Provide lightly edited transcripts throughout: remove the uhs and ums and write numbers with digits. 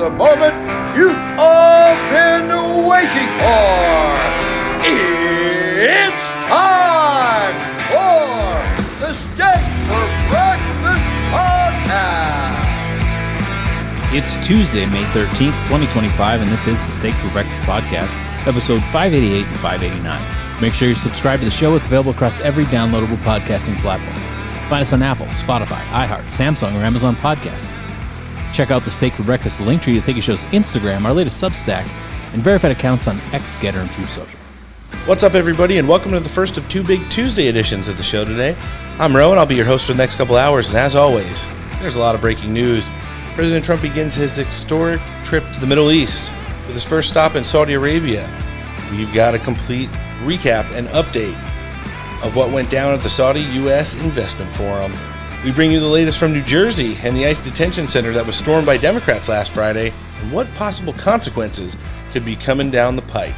the moment you've all been waiting for. It's time for the Steak for Breakfast Podcast. It's Tuesday, May 13th, 2025, and this is the Steak for Breakfast Podcast, episode 588 and 589. Make sure you subscribe to the show. It's available across every downloadable podcasting platform. Find us on Apple, Spotify, iHeart, Samsung, or Amazon Podcasts. Check out the Steak for Breakfast link tree to Think It Show's Instagram, our latest Substack, and verified accounts on X, Getter, and True Social. What's up, everybody, and welcome to the first of two big Tuesday editions of the show today. I'm Rowan. I'll be your host for the next couple hours, and as always, there's a lot of breaking news. President Trump begins his historic trip to the Middle East with his first stop in Saudi Arabia. We've got a complete recap and update of what went down at the Saudi-U.S. Investment Forum. We bring you the latest from New Jersey and the ICE detention center that was stormed by Democrats last Friday, and what possible consequences could be coming down the pike.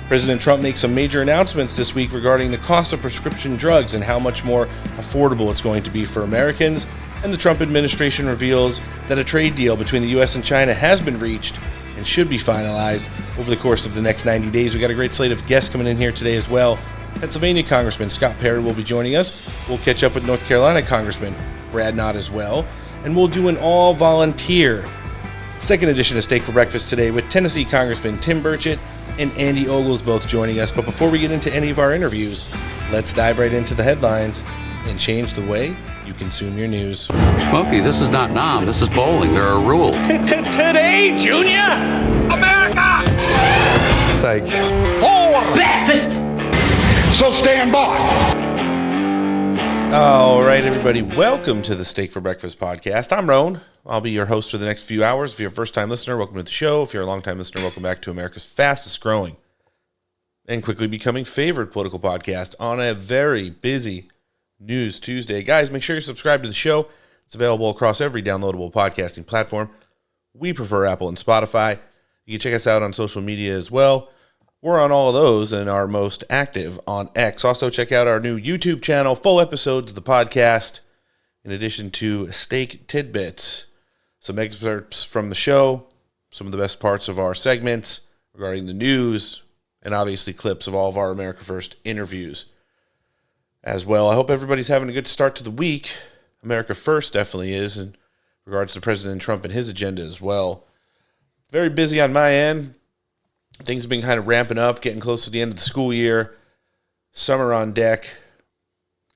President Trump makes some major announcements this week regarding the cost of prescription drugs and how much more affordable it's going to be for Americans. And the Trump administration reveals that a trade deal between the U.S. and China has been reached and should be finalized over the course of the next 90 days. We got a great slate of guests coming in here today as well. Pennsylvania Congressman Scott Perry will be joining us. We'll catch up with North Carolina Congressman Brad Knott as well. And we'll do an all-volunteer second edition of Steak for Breakfast today with Tennessee Congressman Tim Burchett and Andy Ogles both joining us. But before we get into any of our interviews, let's dive right into the headlines and change the way you consume your news. Smokey, this is not Nam. This is bowling. There are rules. Today, Junior, America! Steak. For breakfast! So stand by. All right, everybody. Welcome to the Steak for Breakfast podcast. I'm Roan. I'll be your host for the next few hours. If you're a first-time listener, welcome to the show. If you're a long-time listener, welcome back to America's fastest-growing and quickly becoming favorite political podcast on a very busy News Tuesday. Guys, make sure you're subscribed to the show. It's available across every downloadable podcasting platform. We prefer Apple and Spotify. You can check us out on social media as well. We're on all of those and are most active on X. Also, check out our new YouTube channel, full episodes of the podcast, in addition to steak tidbits, some excerpts from the show, some of the best parts of our segments regarding the news, and obviously clips of all of our America First interviews as well. I hope everybody's having a good start to the week. America First definitely is in regards to President Trump and his agenda as well. Very busy on my end. Things have been kind of ramping up, getting close to the end of the school year. Summer on deck.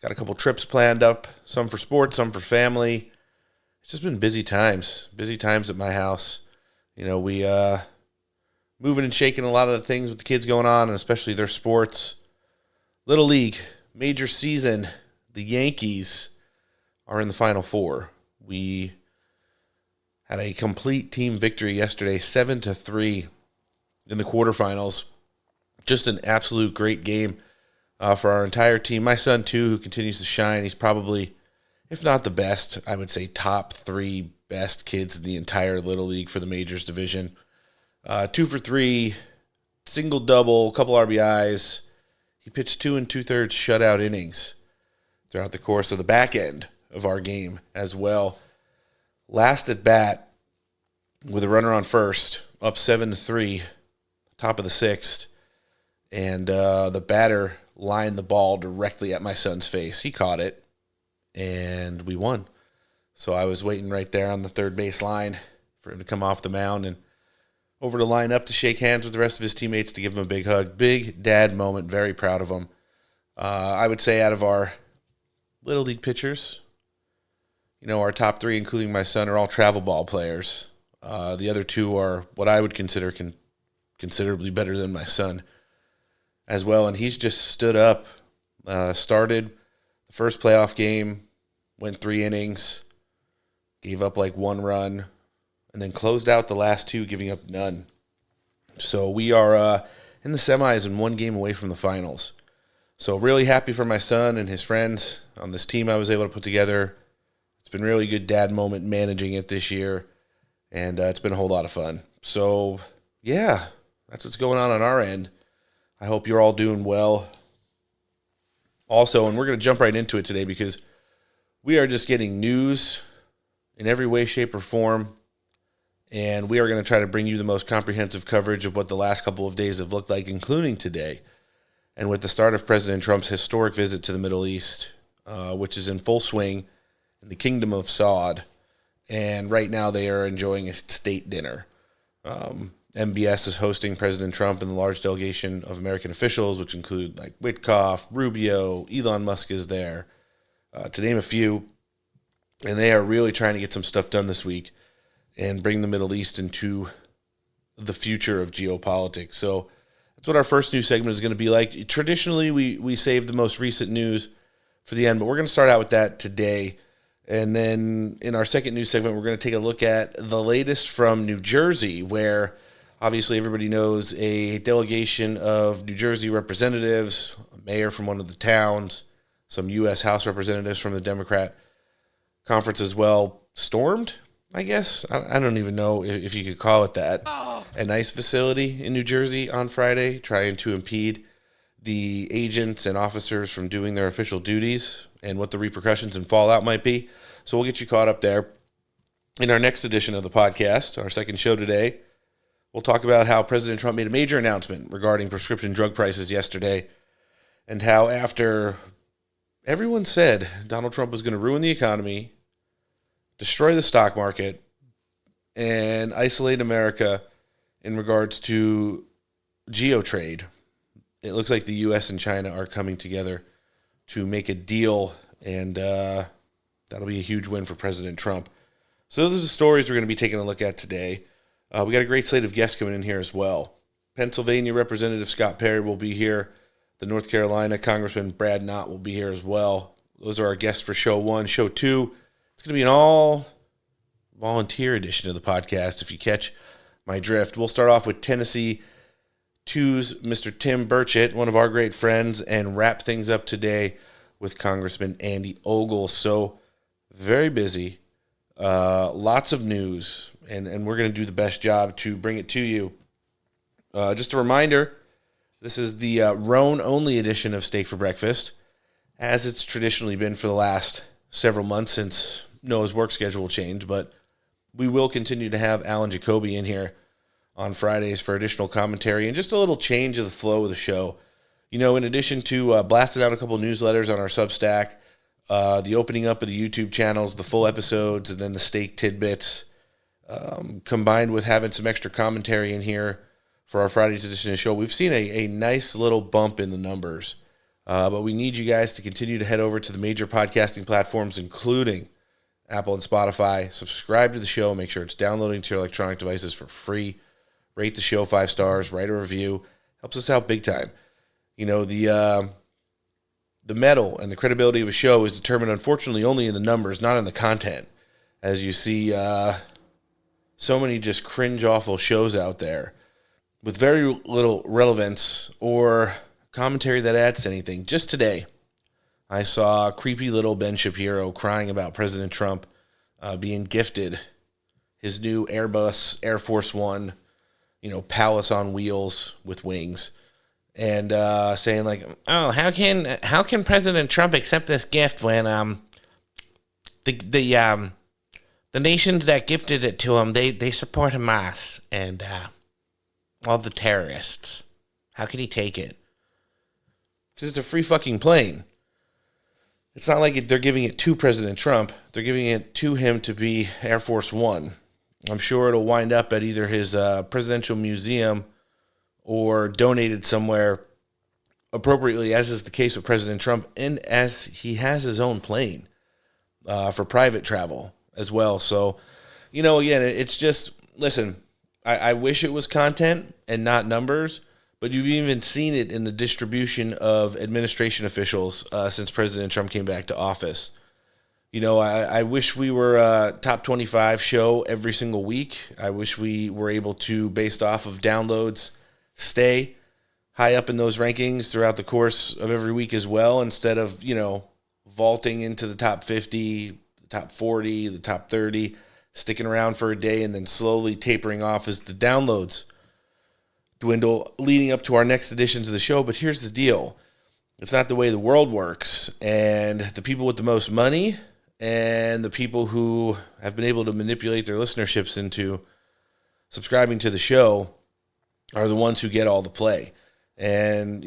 Got a couple trips planned up, some for sports, some for family. It's just been busy times at my house. You know, we moving and shaking a lot of the things with the kids going on, and especially their sports. Little League, major season. The Yankees are in the Final Four. We had a complete team victory yesterday, 7-3 in the quarterfinals. Just an absolute great game for our entire team. My son, too, who continues to shine. He's probably, if not the best, I would say top 3 best kids in the entire Little League for the Majors division. 2 for 3, single-double, couple RBIs. He pitched 2 2/3 shutout innings throughout the course of the back end of our game as well. Last at bat with a runner on first, up 7-3, top of the 6th, and the batter lined the ball directly at my son's face. He caught it, and we won. So I was waiting right there on the third base line for him to come off the mound and over to line up to shake hands with the rest of his teammates to give him a big hug. Big dad moment. Very proud of him. I would say out of our Little League pitchers, you know, our top 3, including my son, are all travel ball players. The other 2 are what I would consider considerably better than my son as well. And he's just stood up, started the first playoff game, went 3 innings, gave up like 1 run, and then closed out the last 2, giving up none. So we are in the semis and 1 game away from the finals. So really happy for my son and his friends on this team I was able to put together. It's been really good dad moment managing it this year, and it's been a whole lot of fun. So, yeah, that's what's going on our end. I hope you're all doing well. Also, and we're going to jump right into it today because we are just getting news in every way, shape, or form And we are going to try to bring you the most comprehensive coverage of what the last couple of days have looked like, including today. And with the start of President Trump's historic visit to the Middle East, which is in full swing in the Kingdom of Saud. And right now they are enjoying a state dinner. MBS is hosting President Trump and the large delegation of American officials, which include like Witkoff, Rubio, Elon Musk is there, to name a few. And they are really trying to get some stuff done this week and bring the Middle East into the future of geopolitics. So that's what our first news segment is going to be like. Traditionally, we save the most recent news for the end, but we're going to start out with that today. And then in our second news segment, we're going to take a look at the latest from New Jersey, where obviously everybody knows a delegation of New Jersey representatives, a mayor from one of the towns, some U.S. House representatives from the Democrat conference as well, stormed, I guess. I don't even know if you could call it that. A nice facility in New Jersey on Friday, trying to impede the agents and officers from doing their official duties and what the repercussions and fallout might be. So we'll get you caught up there. In our next edition of the podcast, our second show today, we'll talk about how President Trump made a major announcement regarding prescription drug prices yesterday, and how after everyone said Donald Trump was going to ruin the economy, destroy the stock market, and isolate America in regards to geotrade, it looks like the U.S. and China are coming together to make a deal, and that'll be a huge win for President Trump. So those are the stories we're going to be taking a look at today. We got a great slate of guests coming in here as well. Pennsylvania Representative Scott Perry will be here. The North Carolina Congressman Brad Knott will be here as well. Those are our guests for show one. Show two, it's going to be an all-volunteer edition of the podcast, if you catch my drift. We'll start off with Tennessee 2's Mr. Tim Burchett, one of our great friends, and wrap things up today with Congressman Andy Ogle. So very busy, lots of news, and we're going to do the best job to bring it to you. Just a reminder, this is the Roan-only edition of Steak for Breakfast, as it's traditionally been for the last several months since Noah's work schedule changed, but we will continue to have Alan Jacoby in here on Fridays for additional commentary and just a little change of the flow of the show. You know, in addition to blasting out a couple newsletters on our Substack, the opening up of the YouTube channels, the full episodes, and then the steak tidbits, combined with having some extra commentary in here for our Fridays edition of the show, we've seen a nice little bump in the numbers. But we need you guys to continue to head over to the major podcasting platforms, including Apple and Spotify. Subscribe to the show. Make sure it's downloading to your electronic devices for free. Rate the show 5 stars. Write a review. Helps us out big time. You know, the mettle and the credibility of a show is determined, unfortunately, only in the numbers, not in the content. As you see, so many just cringe-awful shows out there with very little relevance or commentary that adds to anything. Just today, I saw creepy little Ben Shapiro crying about President Trump being gifted his new Airbus Air Force One, palace on wheels with wings, and saying like, "Oh, how can President Trump accept this gift when the nations that gifted it to him they support Hamas and all the terrorists? How can he take it? Because it's a free fucking plane. It's not like they're giving it to President Trump. They're giving it to him to be Air Force One. I'm sure it'll wind up at either his presidential museum or donated somewhere appropriately, as is the case with President Trump, and as he has his own plane for private travel as well. So, again, it's just, listen, I wish it was content and not numbers, but you've even seen it in the distribution of administration officials since President Trump came back to office. I wish we were a top 25 show every single week. I wish we were able to, based off of downloads, stay high up in those rankings throughout the course of every week as well, instead of, vaulting into the top 50, the top 40, the top 30, sticking around for a day and then slowly tapering off as the downloads dwindle leading up to our next editions of the show. But here's the deal. It's not the way the world works. And the people with the most money and the people who have been able to manipulate their listenerships into subscribing to the show are the ones who get all the play. And,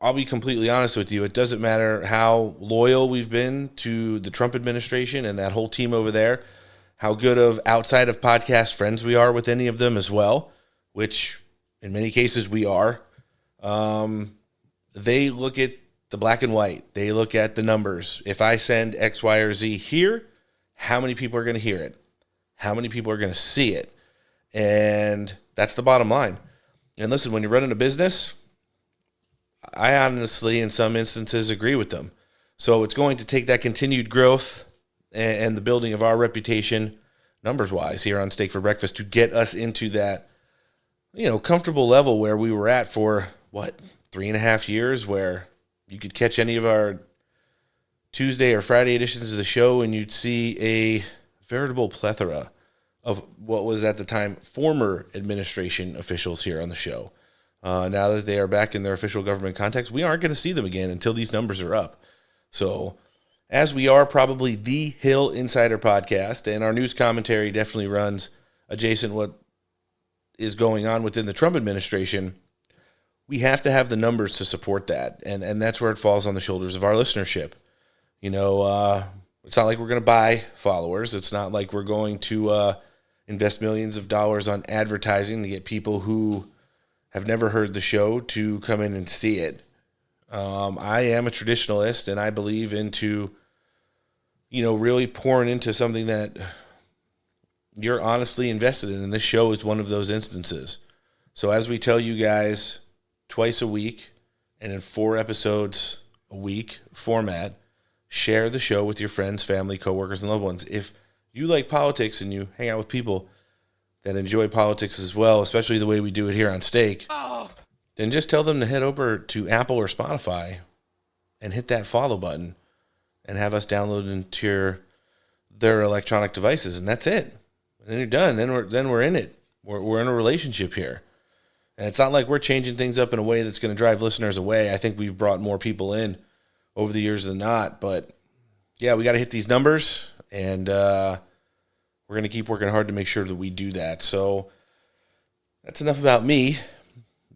I'll be completely honest with you. It doesn't matter how loyal we've been to the Trump administration and that whole team over there, how good of outside of podcast friends we are with any of them as well, which in many cases we are. They look at the black and white. They look at the numbers. If I send X, Y, or Z here, how many people are going to hear it? How many people are going to see it? And that's the bottom line. And listen, when you're running a business, I honestly, in some instances, agree with them. So it's going to take that continued growth and the building of our reputation, numbers-wise, here on Steak for Breakfast to get us into that, comfortable level where we were at for, 3.5 years, where you could catch any of our Tuesday or Friday editions of the show and you'd see a veritable plethora of what was at the time former administration officials here on the show. Now that they are back in their official government context, we aren't going to see them again until these numbers are up. So, as we are probably the Hill Insider podcast, and our news commentary definitely runs adjacent what is going on within the Trump administration, we have to have the numbers to support that. And that's where it falls on the shoulders of our listenership. It's not like we're going to buy followers. It's not like we're going to invest millions of dollars on advertising to get people who have never heard the show to come in and see it. I am a traditionalist, and I believe into, really pouring into something that you're honestly invested in, and this show is one of those instances. So as we tell you guys twice a week and in 4 episodes a week format, share the show with your friends, family, coworkers, and loved ones. If you like politics and you hang out with people that enjoy politics as well, especially the way we do it here on Steak, then just tell them to head over to Apple or Spotify and hit that follow button and have us download into their electronic devices, and that's it. And then you're done. Then we're in it. We're in a relationship here. And it's not like we're changing things up in a way that's going to drive listeners away. I think we've brought more people in over the years than not. But, yeah, we got to hit these numbers, and we're going to keep working hard to make sure that we do that. So that's enough about me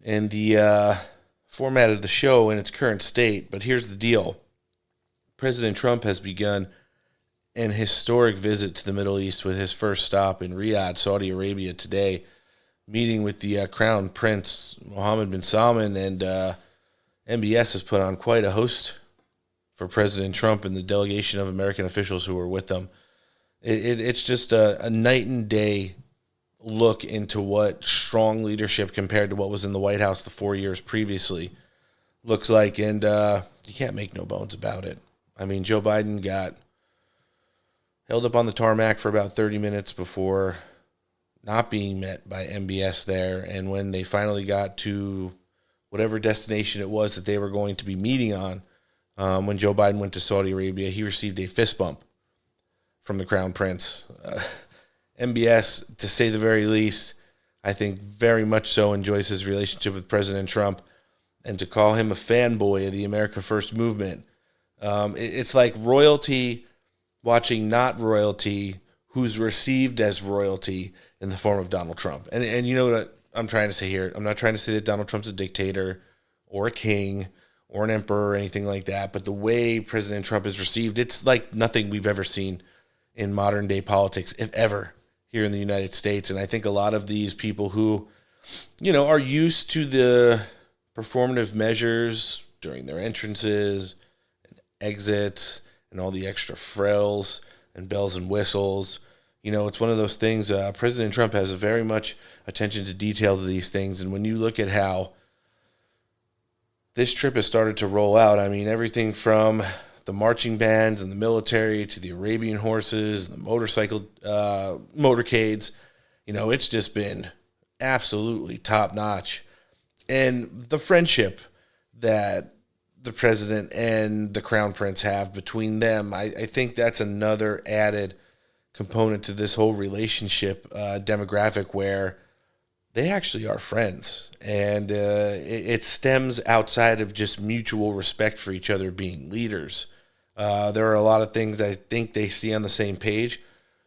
and the format of the show in its current state. But here's the deal. President Trump has begun an historic visit to the Middle East with his first stop in Riyadh, Saudi Arabia today, meeting with the Crown Prince Mohammed bin Salman, and MBS has put on quite a host for President Trump and the delegation of American officials who were with them. It's just a night and day look into what strong leadership compared to what was in the White House the 4 years previously looks like, and you can't make no bones about it. I mean, Joe Biden got held up on the tarmac for about 30 minutes before not being met by MBS there, and when they finally got to whatever destination it was that they were going to be meeting on, when Joe Biden went to Saudi Arabia, he received a fist bump from the Crown Prince. MBS, to say the very least, I think very much so enjoys his relationship with President Trump, and to call him a fanboy of the America First movement, it's like royalty watching not royalty who's received as royalty in the form of Donald Trump. And you know what I'm trying to say here? I'm not trying to say that Donald Trump's a dictator or a king or an emperor or anything like that, but the way President Trump is received, it's like nothing we've ever seen in modern day politics, if ever, here in the United States. And I think a lot of these people who, are used to the performative measures during their entrances and exits and all the extra frills and bells and whistles, it's one of those things. President Trump has very much attention to detail to these things. And when you look at how this trip has started to roll out, I mean, everything from the marching bands and the military to the Arabian horses, and the motorcycle motorcades, it's just been absolutely top notch. And the friendship that the president and the Crown Prince have between them, I think that's another added component to this whole relationship demographic where they actually are friends. And it stems outside of just mutual respect for each other being leaders. There are a lot of things I think they see on the same page.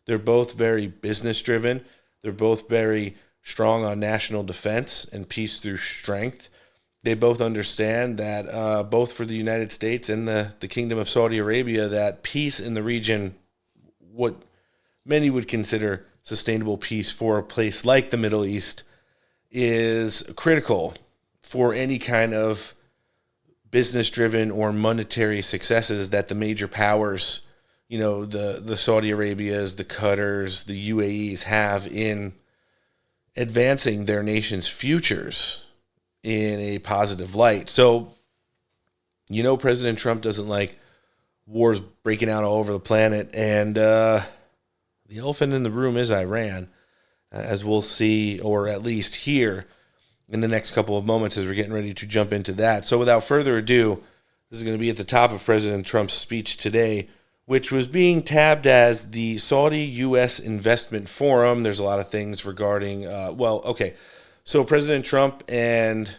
They're both very business driven. They're both very strong on national defense and peace through strength. They both understand that both for the United States and the Kingdom of Saudi Arabia, that peace in the region, what many would consider sustainable peace for a place like the Middle East, is critical for any kind of business-driven or monetary successes that the major powers, the Saudi Arabias, the Qatars, the UAEs have in advancing their nation's futures in a positive light. So, President Trump doesn't like wars breaking out all over the planet, and the elephant in the room is Iran, as we'll see, or at least hear in the next couple of moments as we're getting ready to jump into that. So without further ado, this is going to be at the top of President Trump's speech today, which was being tabbed as the Saudi-U.S. Investment Forum. There's a lot of things regarding, So President Trump and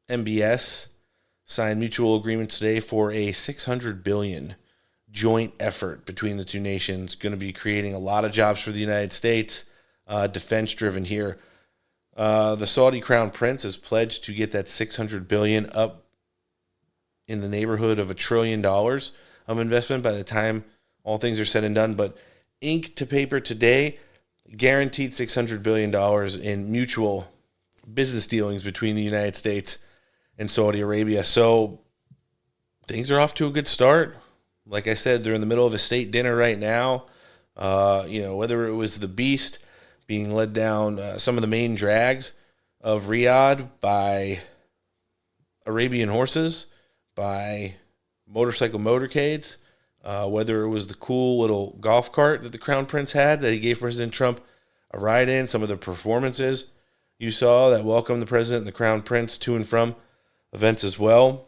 MBS signed mutual agreements today for a $600 billion joint effort between the two nations, going to be creating a lot of jobs for the United States, defense-driven here. The Saudi Crown Prince has pledged to get that $600 billion up in the neighborhood of $1 trillion of investment by the time all things are said and done. But ink to paper today, guaranteed $600 billion in mutual business dealings between the United States and Saudi Arabia. So things are off to a good start. Like I said, they're in the middle of a state dinner right now. Whether it was the beast being led down some of the main drags of Riyadh by Arabian horses, by motorcycle motorcades, whether it was the cool little golf cart that the Crown Prince had that he gave President Trump a ride in, some of the performances you saw that welcomed the President and the Crown Prince to and from events as well.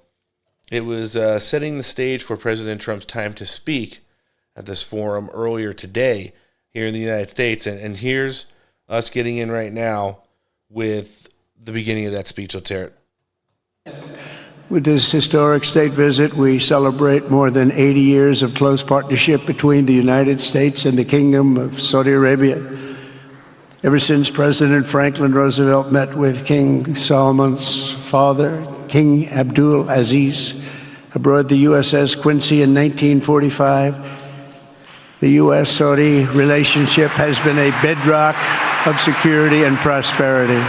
It was setting the stage for President Trump's time to speak at this forum earlier today here in the United States. And here's us getting in right now with the beginning of that speech. Let's hear it. With this historic state visit, we celebrate more than 80 years of close partnership between the United States and the Kingdom of Saudi Arabia. Ever since President Franklin Roosevelt met with King Solomon's father, King Abdul Aziz, aboard the USS Quincy in 1945, the U.S.-Saudi relationship has been a bedrock of security and prosperity.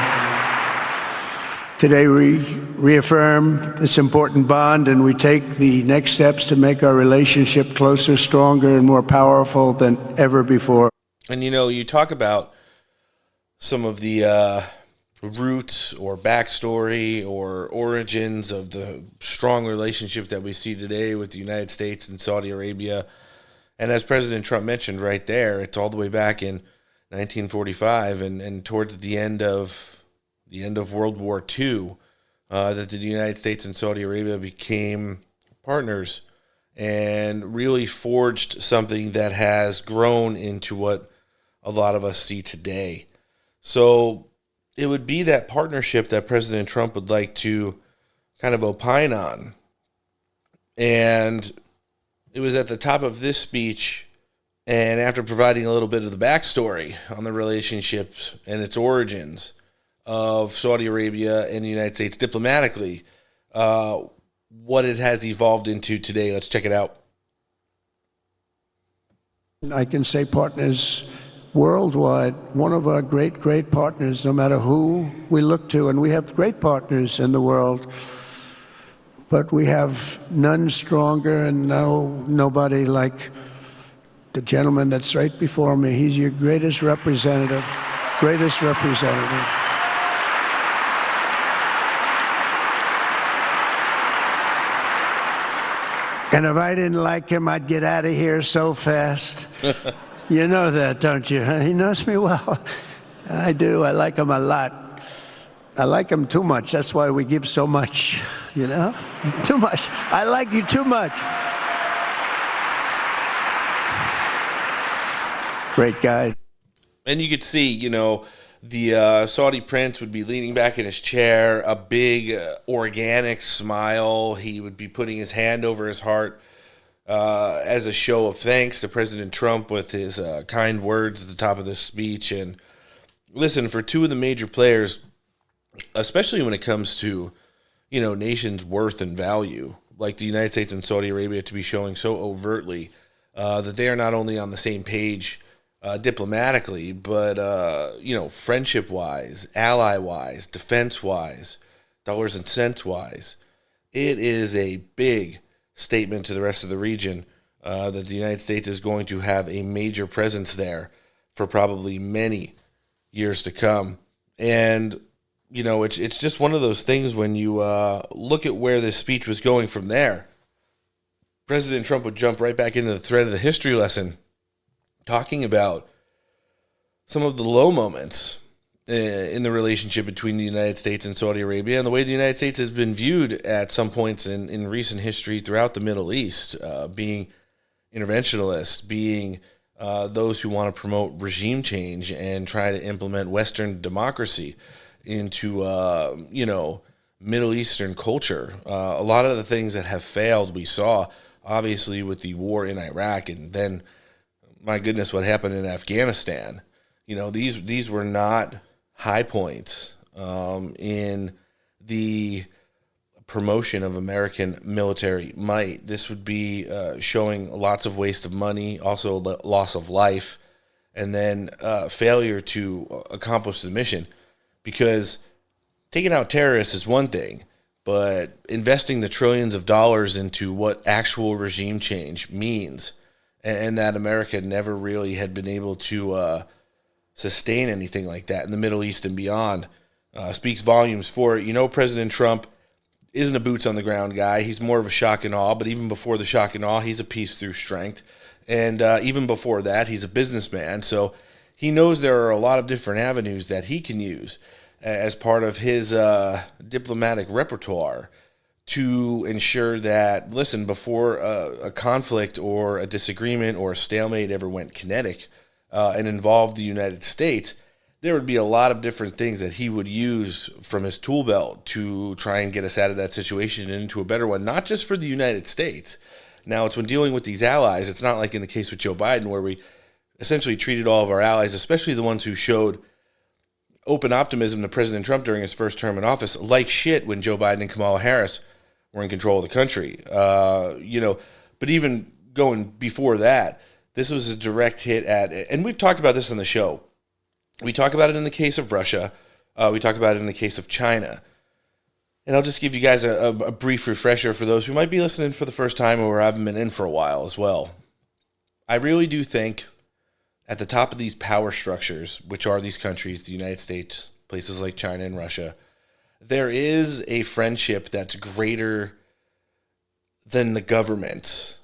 Today we reaffirm this important bond, and we take the next steps to make our relationship closer, stronger, and more powerful than ever before. And you talk about some of the roots or backstory or origins of the strong relationship that we see today with the United States and Saudi Arabia. And as President Trump mentioned right there, it's all the way back in 1945 and towards the end of World War II that the United States and Saudi Arabia became partners and really forged something that has grown into what a lot of us see today. So it would be that partnership that President Trump would like to kind of opine on. And it was at the top of this speech, and after providing a little bit of the backstory on the relationships and its origins of Saudi Arabia and the United States diplomatically, what it has evolved into today. Let's check it out. I can say partners worldwide, one of our great partners, no matter who we look to, and we have great partners in the world, but we have none stronger and nobody like the gentleman that's right before me. He's your greatest representative. And if I didn't like him, I'd get out of here so fast. You know that, don't you? He knows me well. I do. I like him a lot. I like him too much. That's why we give so much, Too much. I like you too much. Great guy. And you could see, the Saudi prince would be leaning back in his chair, a big organic smile. He would be putting his hand over his heart as a show of thanks to President Trump with his kind words at the top of the speech. And listen, for two of the major players, especially when it comes to, nations' worth and value, like the United States and Saudi Arabia, to be showing so overtly that they are not only on the same page diplomatically, but, friendship-wise, ally-wise, defense-wise, dollars and cents-wise. It is a big statement to the rest of the region that the United States is going to have a major presence there for probably many years to come. And, it's just one of those things when you look at where this speech was going from there. President Trump would jump right back into the thread of the history lesson, talking about some of the low moments in the relationship between the United States and Saudi Arabia, and the way the United States has been viewed at some points in recent history throughout the Middle East, being interventionists, being those who want to promote regime change and try to implement Western democracy into, Middle Eastern culture. A lot of the things that have failed, we saw, obviously, with the war in Iraq, and then, my goodness, what happened in Afghanistan. These were not high points in the promotion of American military might. This would be showing lots of waste of money, also loss of life, and then failure to accomplish the mission. Because taking out terrorists is one thing, but investing the trillions of dollars into what actual regime change means, and that America never really had been able to sustain anything like that in the Middle East and beyond, speaks volumes for it. President Trump isn't a boots on the ground guy. He's more of a shock and awe, but even before the shock and awe, he's a peace through strength. And even before that, he's a businessman. So he knows there are a lot of different avenues that he can use as part of his diplomatic repertoire to ensure that, listen, before a conflict or a disagreement or a stalemate ever went kinetic and involved the United States, there would be a lot of different things that he would use from his tool belt to try and get us out of that situation and into a better one, not just for the United States. Now, it's when dealing with these allies, it's not like in the case with Joe Biden, where we essentially treated all of our allies, especially the ones who showed open optimism to President Trump during his first term in office, like shit when Joe Biden and Kamala Harris were in control of the country. But even going before that, this was a direct hit at, and we've talked about this on the show. We talk about it in the case of Russia. We talk about it in the case of China. And I'll just give you guys a brief refresher for those who might be listening for the first time or haven't been in for a while as well. I really do think at the top of these power structures, which are these countries, the United States, places like China and Russia, there is a friendship that's greater than the government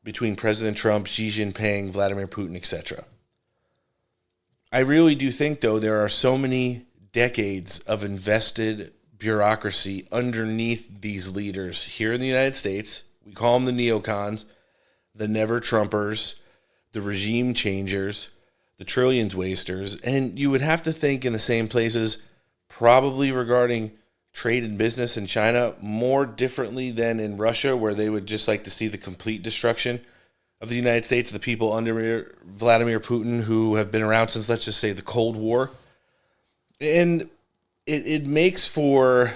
between President Trump, Xi Jinping, Vladimir Putin, etc. I really do think, though, there are so many decades of invested bureaucracy underneath these leaders here in the United States. We call them the neocons, the never-Trumpers, the regime changers, the trillions wasters, and you would have to think in the same places, probably regarding trade and business in China, more differently than in Russia, where they would just like to see the complete destruction of the United States, the people under Vladimir Putin who have been around since, let's just say, the Cold War. And it makes for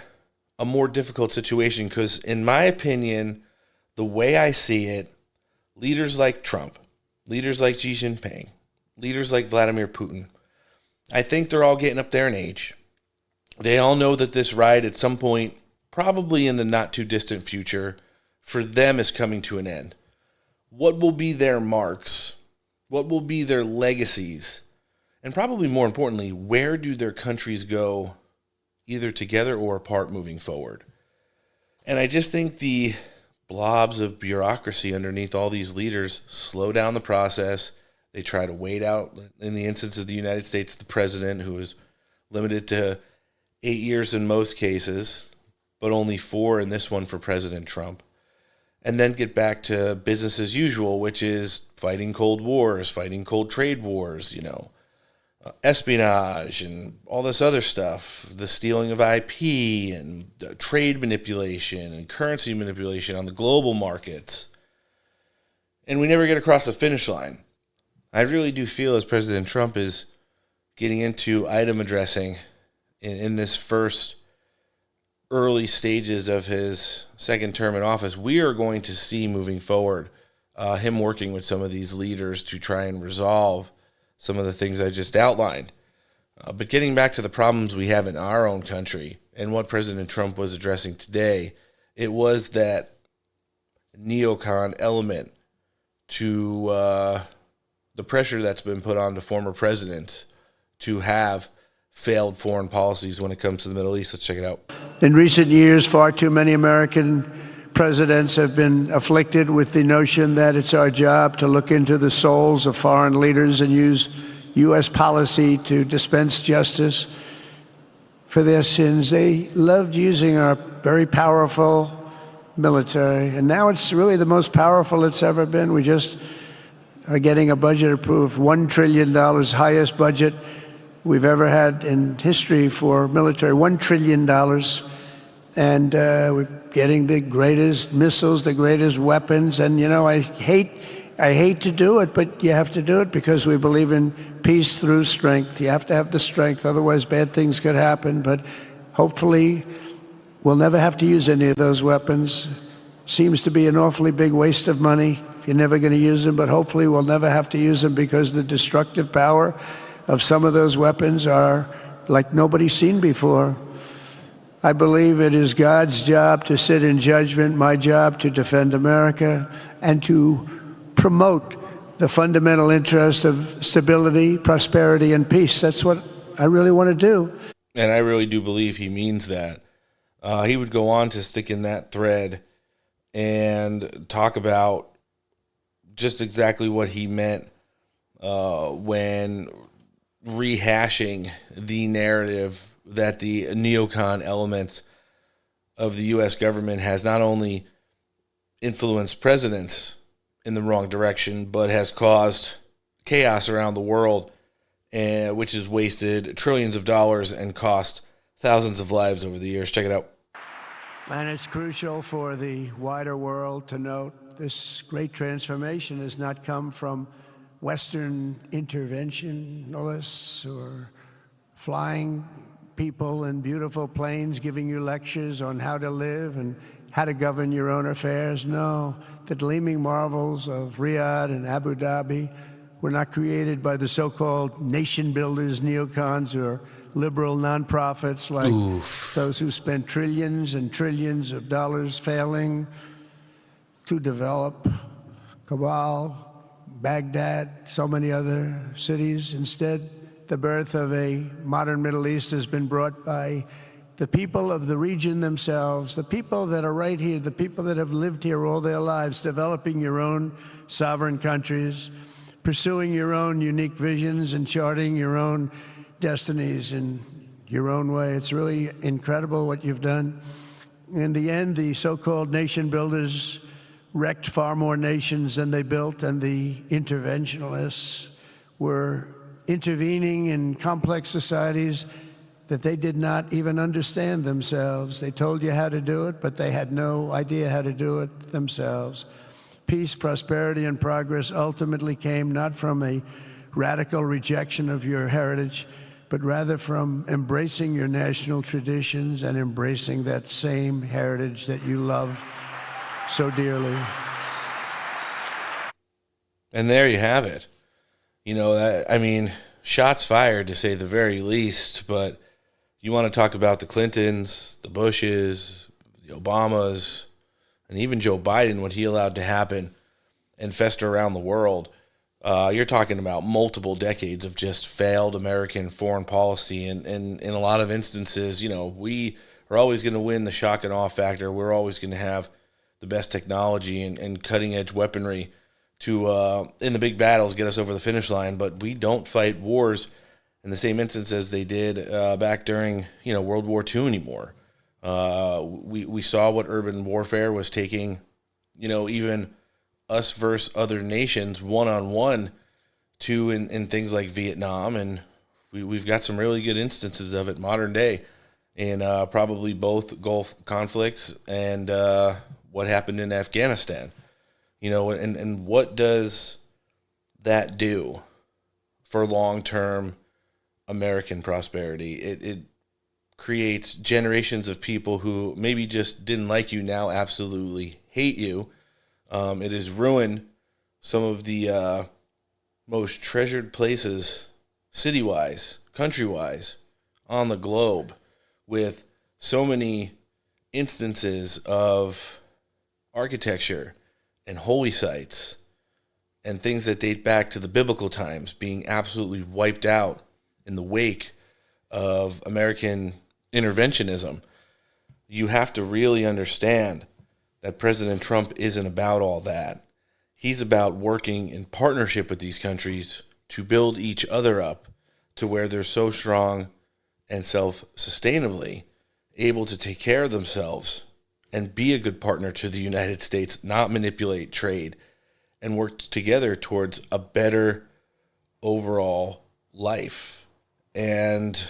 a more difficult situation because, in my opinion, the way I see it, leaders like Trump, leaders like Xi Jinping, leaders like Vladimir Putin, I think they're all getting up there in age. They all know that this ride at some point, probably in the not too distant future, for them is coming to an end. What will be their marks? What will be their legacies? And probably more importantly, where do their countries go either together or apart moving forward? And I just think the blobs of bureaucracy underneath all these leaders slow down the process. They try to wait out, in the instance of the United States, the president, who is limited to 8 years in most cases, but only 4 in this one for President Trump. And then get back to business as usual, which is fighting cold wars, fighting cold trade wars, espionage and all this other stuff, the stealing of IP and trade manipulation and currency manipulation on the global markets. And we never get across the finish line. I really do feel as President Trump is getting into item addressing in this first early stages of his second term in office, we are going to see moving forward him working with some of these leaders to try and resolve some of the things I just outlined. But getting back to the problems we have in our own country and what President Trump was addressing today, it was that neocon element to the pressure that's been put on to former presidents to have failed foreign policies when it comes to the Middle East. Let's check it out. In recent years, far too many American presidents have been afflicted with the notion that it's our job to look into the souls of foreign leaders and use U.S. policy to dispense justice for their sins. They loved using our very powerful military, and now it's really the most powerful it's ever been. We just are getting a budget approved, $1 trillion, highest budget we've ever had in history for military, $1 trillion. And we're getting the greatest missiles, the greatest weapons. And, you know, I hate to do it, but you have to do it because we believe in peace through strength. You have to have the strength, otherwise bad things could happen. But hopefully we'll never have to use any of those weapons. Seems to be an awfully big waste of money if you're never going to use them, but hopefully we'll never have to use them because the destructive power of some of those weapons are like nobody's seen before. I believe it is God's job to sit in judgment, my job to defend America, and to promote the fundamental interest of stability, prosperity, and peace. That's what I really want to do. And I really do believe he means that. He would go on to stick in that thread and talk about just exactly what he meant when rehashing the narrative that the neocon element of the U.S. government has not only influenced presidents in the wrong direction, but has caused chaos around the world, which has wasted trillions of dollars and cost thousands of lives over the years. Check it out. And it's crucial for the wider world to note this great transformation has not come from Western interventionists or flying people in beautiful planes giving you lectures on how to live and how to govern your own affairs. No, the gleaming marvels of Riyadh and Abu Dhabi were not created by the so-called nation builders, neocons, or liberal nonprofits like those who spent trillions and trillions of dollars failing to develop Kabul, Baghdad, so many other cities. Instead, the birth of a modern Middle East has been brought by the people of the region themselves, the people that are right here, the people that have lived here all their lives, developing your own sovereign countries, pursuing your own unique visions and charting your own destinies in your own way. It's really incredible what you've done. In the end, the so-called nation builders wrecked far more nations than they built, and the interventionists were intervening in complex societies that they did not even understand themselves. They told you how to do it, but they had no idea how to do it themselves. Peace, prosperity, and progress ultimately came not from a radical rejection of your heritage, but rather from embracing your national traditions and embracing that same heritage that you love so dearly. And there you have it. You know, that, I mean, shots fired to say the very least, but you want to talk about the Clintons, the Bushes, the Obamas, and even Joe Biden, what he allowed to happen and fester around the world. You're talking about multiple decades of just failed American foreign policy. And in a lot of instances, you know, we are always going to win the shock and awe factor. We're always going to have the best technology and cutting edge weaponry to, in the big battles, get us over the finish line. But we don't fight wars in the same instance as they did back during, you know, World War II anymore. We saw what urban warfare was taking, you know, even us versus other nations one-on-one to in things like Vietnam, and we've got some really good instances of it modern day in probably both Gulf conflicts and what happened in Afghanistan. You know, and what does that do for long-term American prosperity. It creates generations of people who maybe just didn't like you, now absolutely hate you. It has ruined some of the most treasured places, city-wise, country-wise, on the globe, with so many instances of architecture and holy sites and things that date back to the biblical times being absolutely wiped out in the wake of American interventionism. You have to really understand that President Trump isn't about all that. He's about working in partnership with these countries to build each other up to where they're so strong and self-sustainably able to take care of themselves and be a good partner to the United States, not manipulate trade, and work together towards a better overall life. And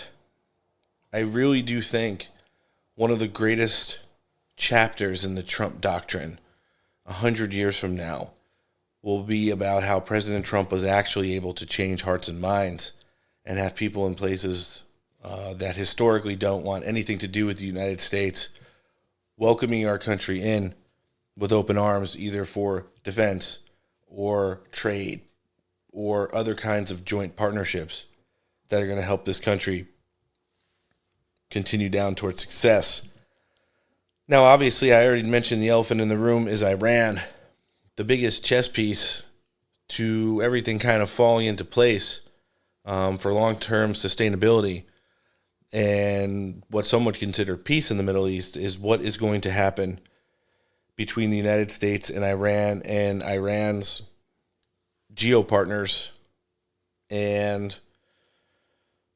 I really do think one of the greatest chapters in the Trump doctrine 100 years from now will be about how President Trump was actually able to change hearts and minds and have people in places that historically don't want anything to do with the United States welcoming our country in with open arms, either for defense or trade or other kinds of joint partnerships that are going to help this country continue down towards success. Now, obviously, I already mentioned the elephant in the room is Iran, the biggest chess piece to everything kind of falling into place for long-term sustainability. And what some would consider peace in the Middle East is what is going to happen between the United States and Iran's geo-partners, and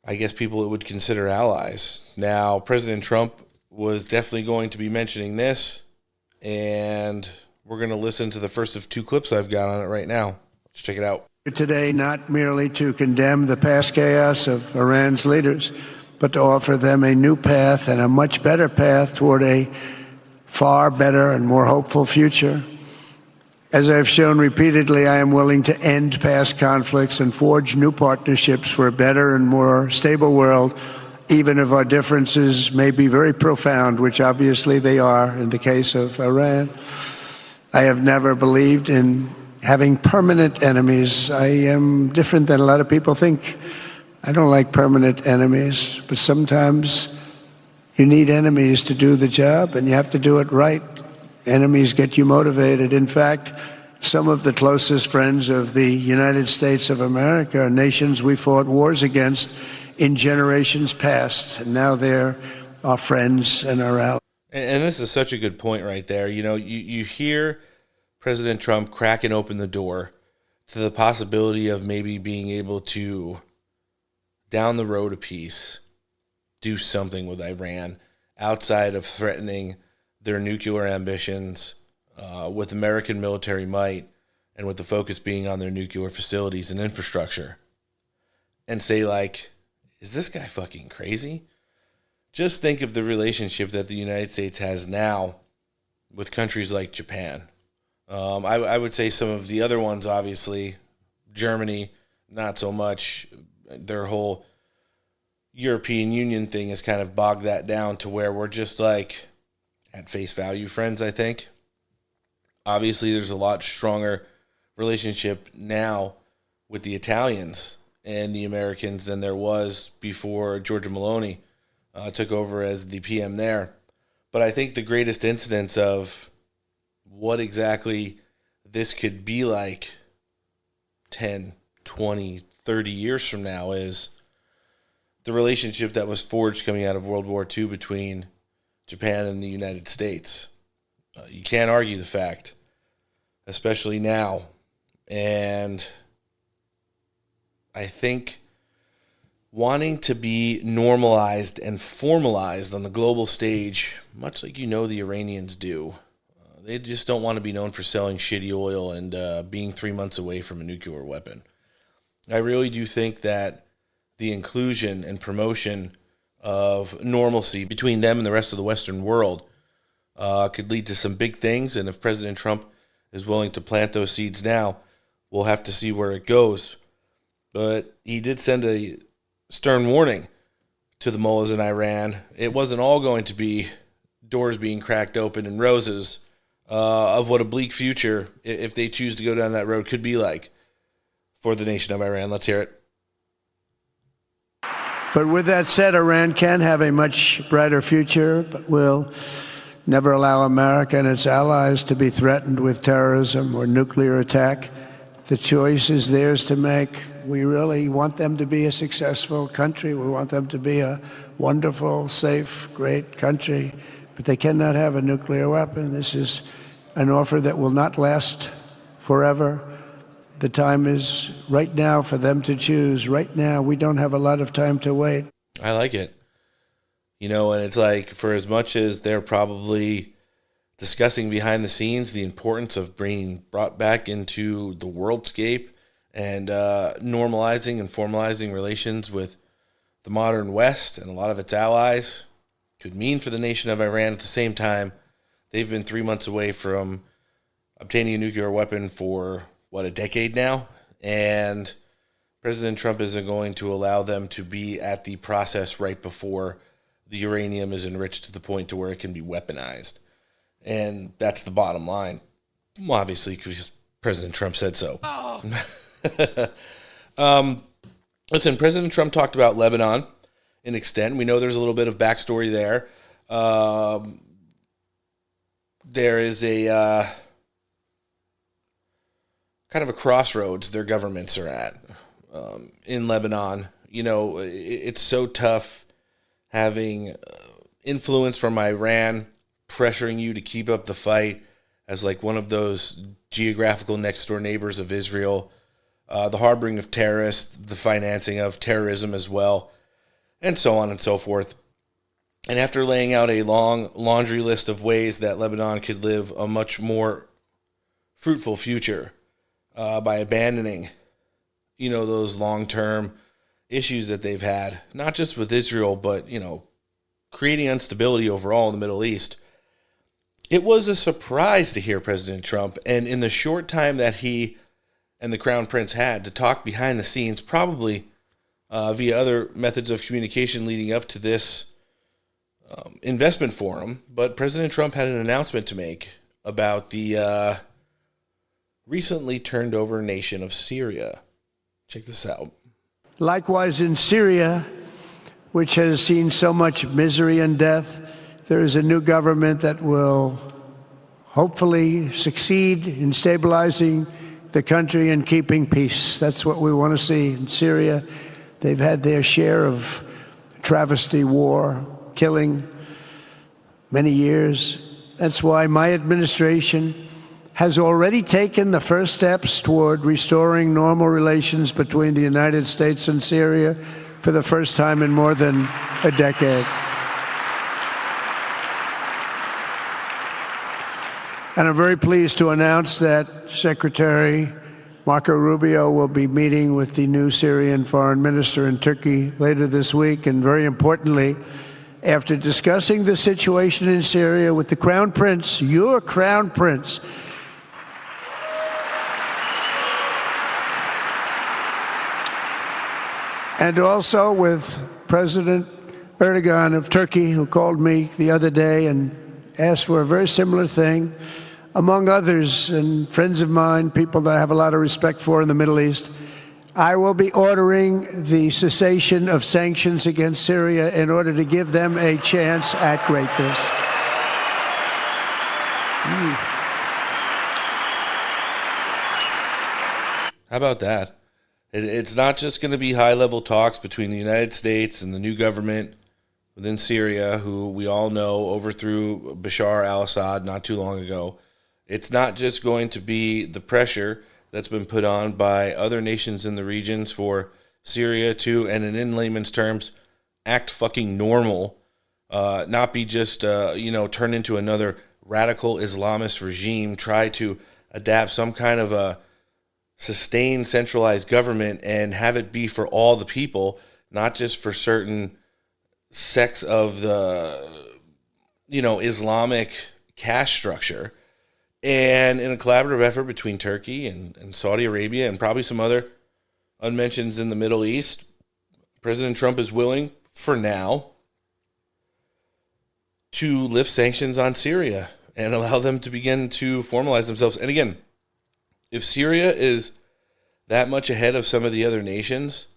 I guess people would consider allies. Now, President Trump was definitely going to be mentioning this, and we're going to listen to the first of two clips I've got on it right now. Let's check it out. Today, not merely to condemn the past chaos of Iran's leaders, but to offer them a new path and a much better path toward a far better and more hopeful future. As I've shown repeatedly, I am willing to end past conflicts and forge new partnerships for a better and more stable world, even if our differences may be very profound, which obviously they are in the case of Iran. I have never believed in having permanent enemies. I am different than a lot of people think. I don't like permanent enemies, but sometimes you need enemies to do the job, and you have to do it right. Enemies get you motivated. In fact, some of the closest friends of the United States of America are nations we fought wars against in generations past, and now they're our friends and our allies. And this is such a good point right there. You know, you hear President Trump cracking open the door to the possibility of maybe being able to, down the road of peace, do something with Iran outside of threatening their nuclear ambitions with American military might, and with the focus being on their nuclear facilities and infrastructure, and say, like, is this guy fucking crazy? Just think of the relationship that the United States has now with countries like Japan. I would say some of the other ones, obviously, Germany, not so much. Their whole European Union thing has kind of bogged that down to where we're just like at face value friends, I think. Obviously, there's a lot stronger relationship now with the Italians and the Americans than there was before Giorgia Meloni took over as the PM there. But I think the greatest incidence of what exactly this could be like 10, 20, 30 years from now is the relationship that was forged coming out of World War II between Japan and the United States. You can't argue the fact, especially now. And I think wanting to be normalized and formalized on the global stage, much like the Iranians do, they just don't want to be known for selling shitty oil and being 3 months away from a nuclear weapon. I really do think that the inclusion and promotion of normalcy between them and the rest of the Western world could lead to some big things. And if President Trump is willing to plant those seeds now, we'll have to see where it goes. But he did send a stern warning to the mullahs in Iran. It wasn't all going to be doors being cracked open and roses of what a bleak future, if they choose to go down that road, could be like for the nation of Iran. Let's hear it. But with that said, Iran can have a much brighter future, but will never allow America and its allies to be threatened with terrorism or nuclear attack. The choice is theirs to make. We really want them to be a successful country. We want them to be a wonderful, safe, great country. But they cannot have a nuclear weapon. This is an offer that will not last forever. The time is right now for them to choose. Right now, we don't have a lot of time to wait. I like it. You know, and it's like, for as much as they're probably discussing behind the scenes the importance of being brought back into the worldscape and normalizing and formalizing relations with the modern West and a lot of its allies could mean for the nation of Iran, at the same time, they've been 3 months away from obtaining a nuclear weapon for, a decade now? And President Trump isn't going to allow them to be at the process right before the uranium is enriched to the point to where it can be weaponized. And that's the bottom line. Well, obviously, because President Trump said so. Oh. Listen, President Trump talked about Lebanon in extent. We know there's a little bit of backstory there. There is a kind of a crossroads their governments are at in Lebanon. You know, it's so tough having influence from Iran pressuring you to keep up the fight as like one of those geographical next door neighbors of Israel, the harboring of terrorists, the financing of terrorism as well, and so on and so forth. And after laying out a long laundry list of ways that Lebanon could live a much more fruitful future by abandoning, you know, those long-term issues that they've had, not just with Israel, but, you know, creating instability overall in the Middle East, it was a surprise to hear President Trump, and in the short time that he and the Crown Prince had to talk behind the scenes, probably via other methods of communication leading up to this investment forum, but President Trump had an announcement to make about the recently turned over nation of Syria. Check this out. Likewise, in Syria, which has seen so much misery and death, there is a new government that will hopefully succeed in stabilizing the country and keeping peace. That's what we want to see in Syria. They've had their share of travesty, war, killing, many years. That's why my administration has already taken the first steps toward restoring normal relations between the United States and Syria for the first time in more than a decade. And I'm very pleased to announce that Secretary Marco Rubio will be meeting with the new Syrian foreign minister in Turkey later this week. And very importantly, after discussing the situation in Syria with the Crown Prince, your Crown Prince, and also with President Erdogan of Turkey, who called me the other day and asked for a very similar thing, among others, and friends of mine, people that I have a lot of respect for in the Middle East, I will be ordering the cessation of sanctions against Syria in order to give them a chance at greatness. How about that? It's not just going to be high-level talks between the United States and the new government within Syria, who we all know overthrew Bashar al-Assad not too long ago. It's not just going to be the pressure that's been put on by other nations in the regions for Syria to, and in layman's terms, act fucking normal, not be just, turn into another radical Islamist regime, try to adapt some kind of a sustained centralized government and have it be for all the people, not just for certain sects of the, Islamic caste structure. And in a collaborative effort between Turkey and Saudi Arabia and probably some other unmentions in the Middle East, President Trump is willing, for now, to lift sanctions on Syria and allow them to begin to formalize themselves. And again, if Syria is that much ahead of some of the other nations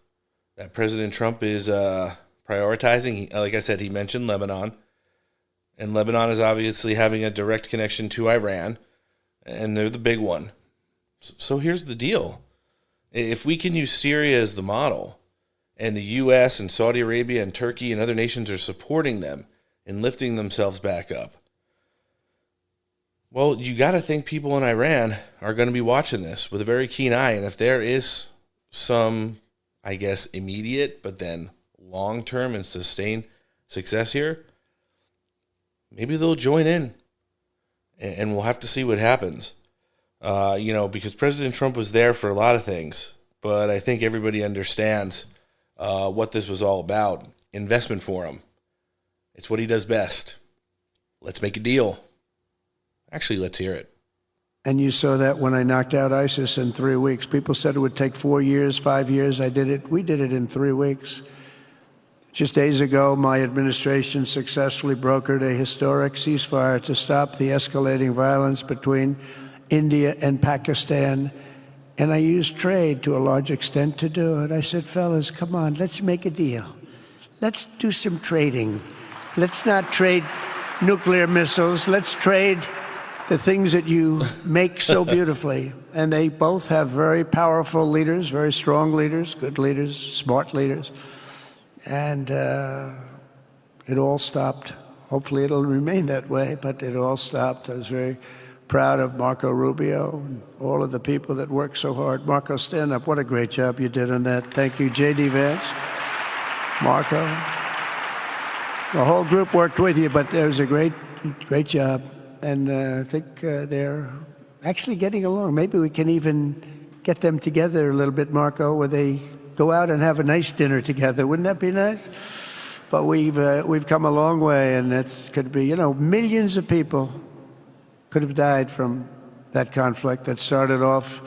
that President Trump is prioritizing, like I said, he mentioned Lebanon. And Lebanon is obviously having a direct connection to Iran, and they're the big one. So here's the deal. If we can use Syria as the model, and the U.S. and Saudi Arabia and Turkey and other nations are supporting them and lifting themselves back up, well, you got to think people in Iran are going to be watching this with a very keen eye. And if there is some, I guess, immediate but then long-term and sustained success here, maybe they'll join in, and we'll have to see what happens. Because President Trump was there for a lot of things, but I think everybody understands what this was all about. Investment for him. It's what he does best. Let's make a deal. Actually, let's hear it. And you saw that when I knocked out ISIS in 3 weeks. People said it would take 4 years, 5 years. I did it. We did it in 3 weeks. Just days ago, my administration successfully brokered a historic ceasefire to stop the escalating violence between India and Pakistan. And I used trade to a large extent to do it. I said, fellas, come on, let's make a deal. Let's do some trading. Let's not trade nuclear missiles. Let's trade the things that you make so beautifully. And they both have very powerful leaders, very strong leaders, good leaders, smart leaders. And it all stopped. Hopefully it'll remain that way, but it all stopped. I was very proud of Marco Rubio and all of the people that worked so hard. Marco, stand up. What a great job you did on that. Thank you, J.D. Vance, Marco. The whole group worked with you, but it was a great job. And I think they're actually getting along. Maybe we can even get them together a little bit, Marco, where they go out and have a nice dinner together. Wouldn't that be nice? But we've come a long way, and it could be, millions of people could have died from that conflict that started off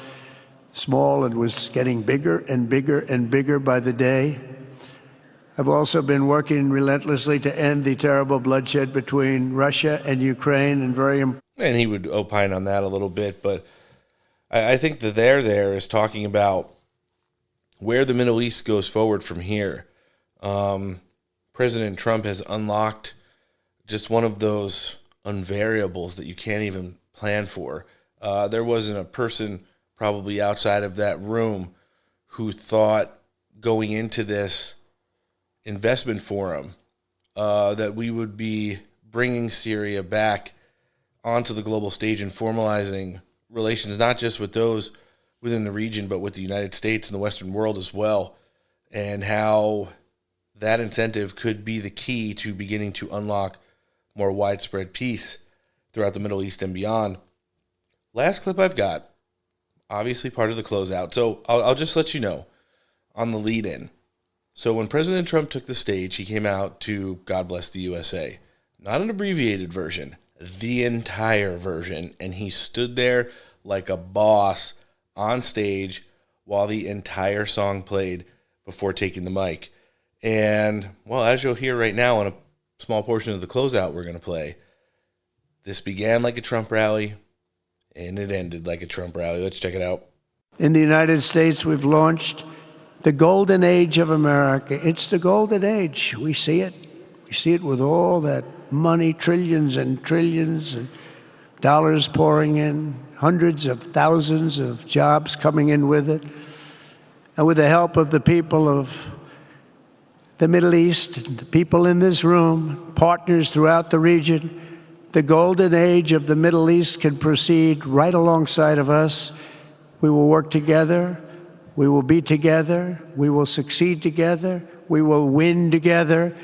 small and was getting bigger and bigger and bigger by the day. I've also been working relentlessly to end the terrible bloodshed between Russia and Ukraine, and he would opine on that a little bit, but I think the there is talking about where the Middle East goes forward from here. President Trump has unlocked just one of those unvariables that you can't even plan for. There wasn't a person probably outside of that room who thought going into this investment forum that we would be bringing Syria back onto the global stage and formalizing relations, not just with those within the region, but with the United States and the Western world as well, and how that incentive could be the key to beginning to unlock more widespread peace throughout the Middle East and beyond. Last clip I've got, obviously part of the closeout, so I'll just let you know on the lead-in. So when President Trump took the stage, he came out to God Bless the USA. Not an abbreviated version, the entire version, and he stood there like a boss on stage while the entire song played before taking the mic. And, well, as you'll hear right now on a small portion of the closeout we're going to play, this began like a Trump rally, and it ended like a Trump rally. Let's check it out. In the United States, we've launched the golden age of America. It's the golden age. We see it. We see it with all that money, trillions and trillions of dollars pouring in, hundreds of thousands of jobs coming in with it. And with the help of the people of the Middle East, the people in this room, partners throughout the region, the golden age of the Middle East can proceed right alongside of us. We will work together. We will be together. We will succeed together. We will win together.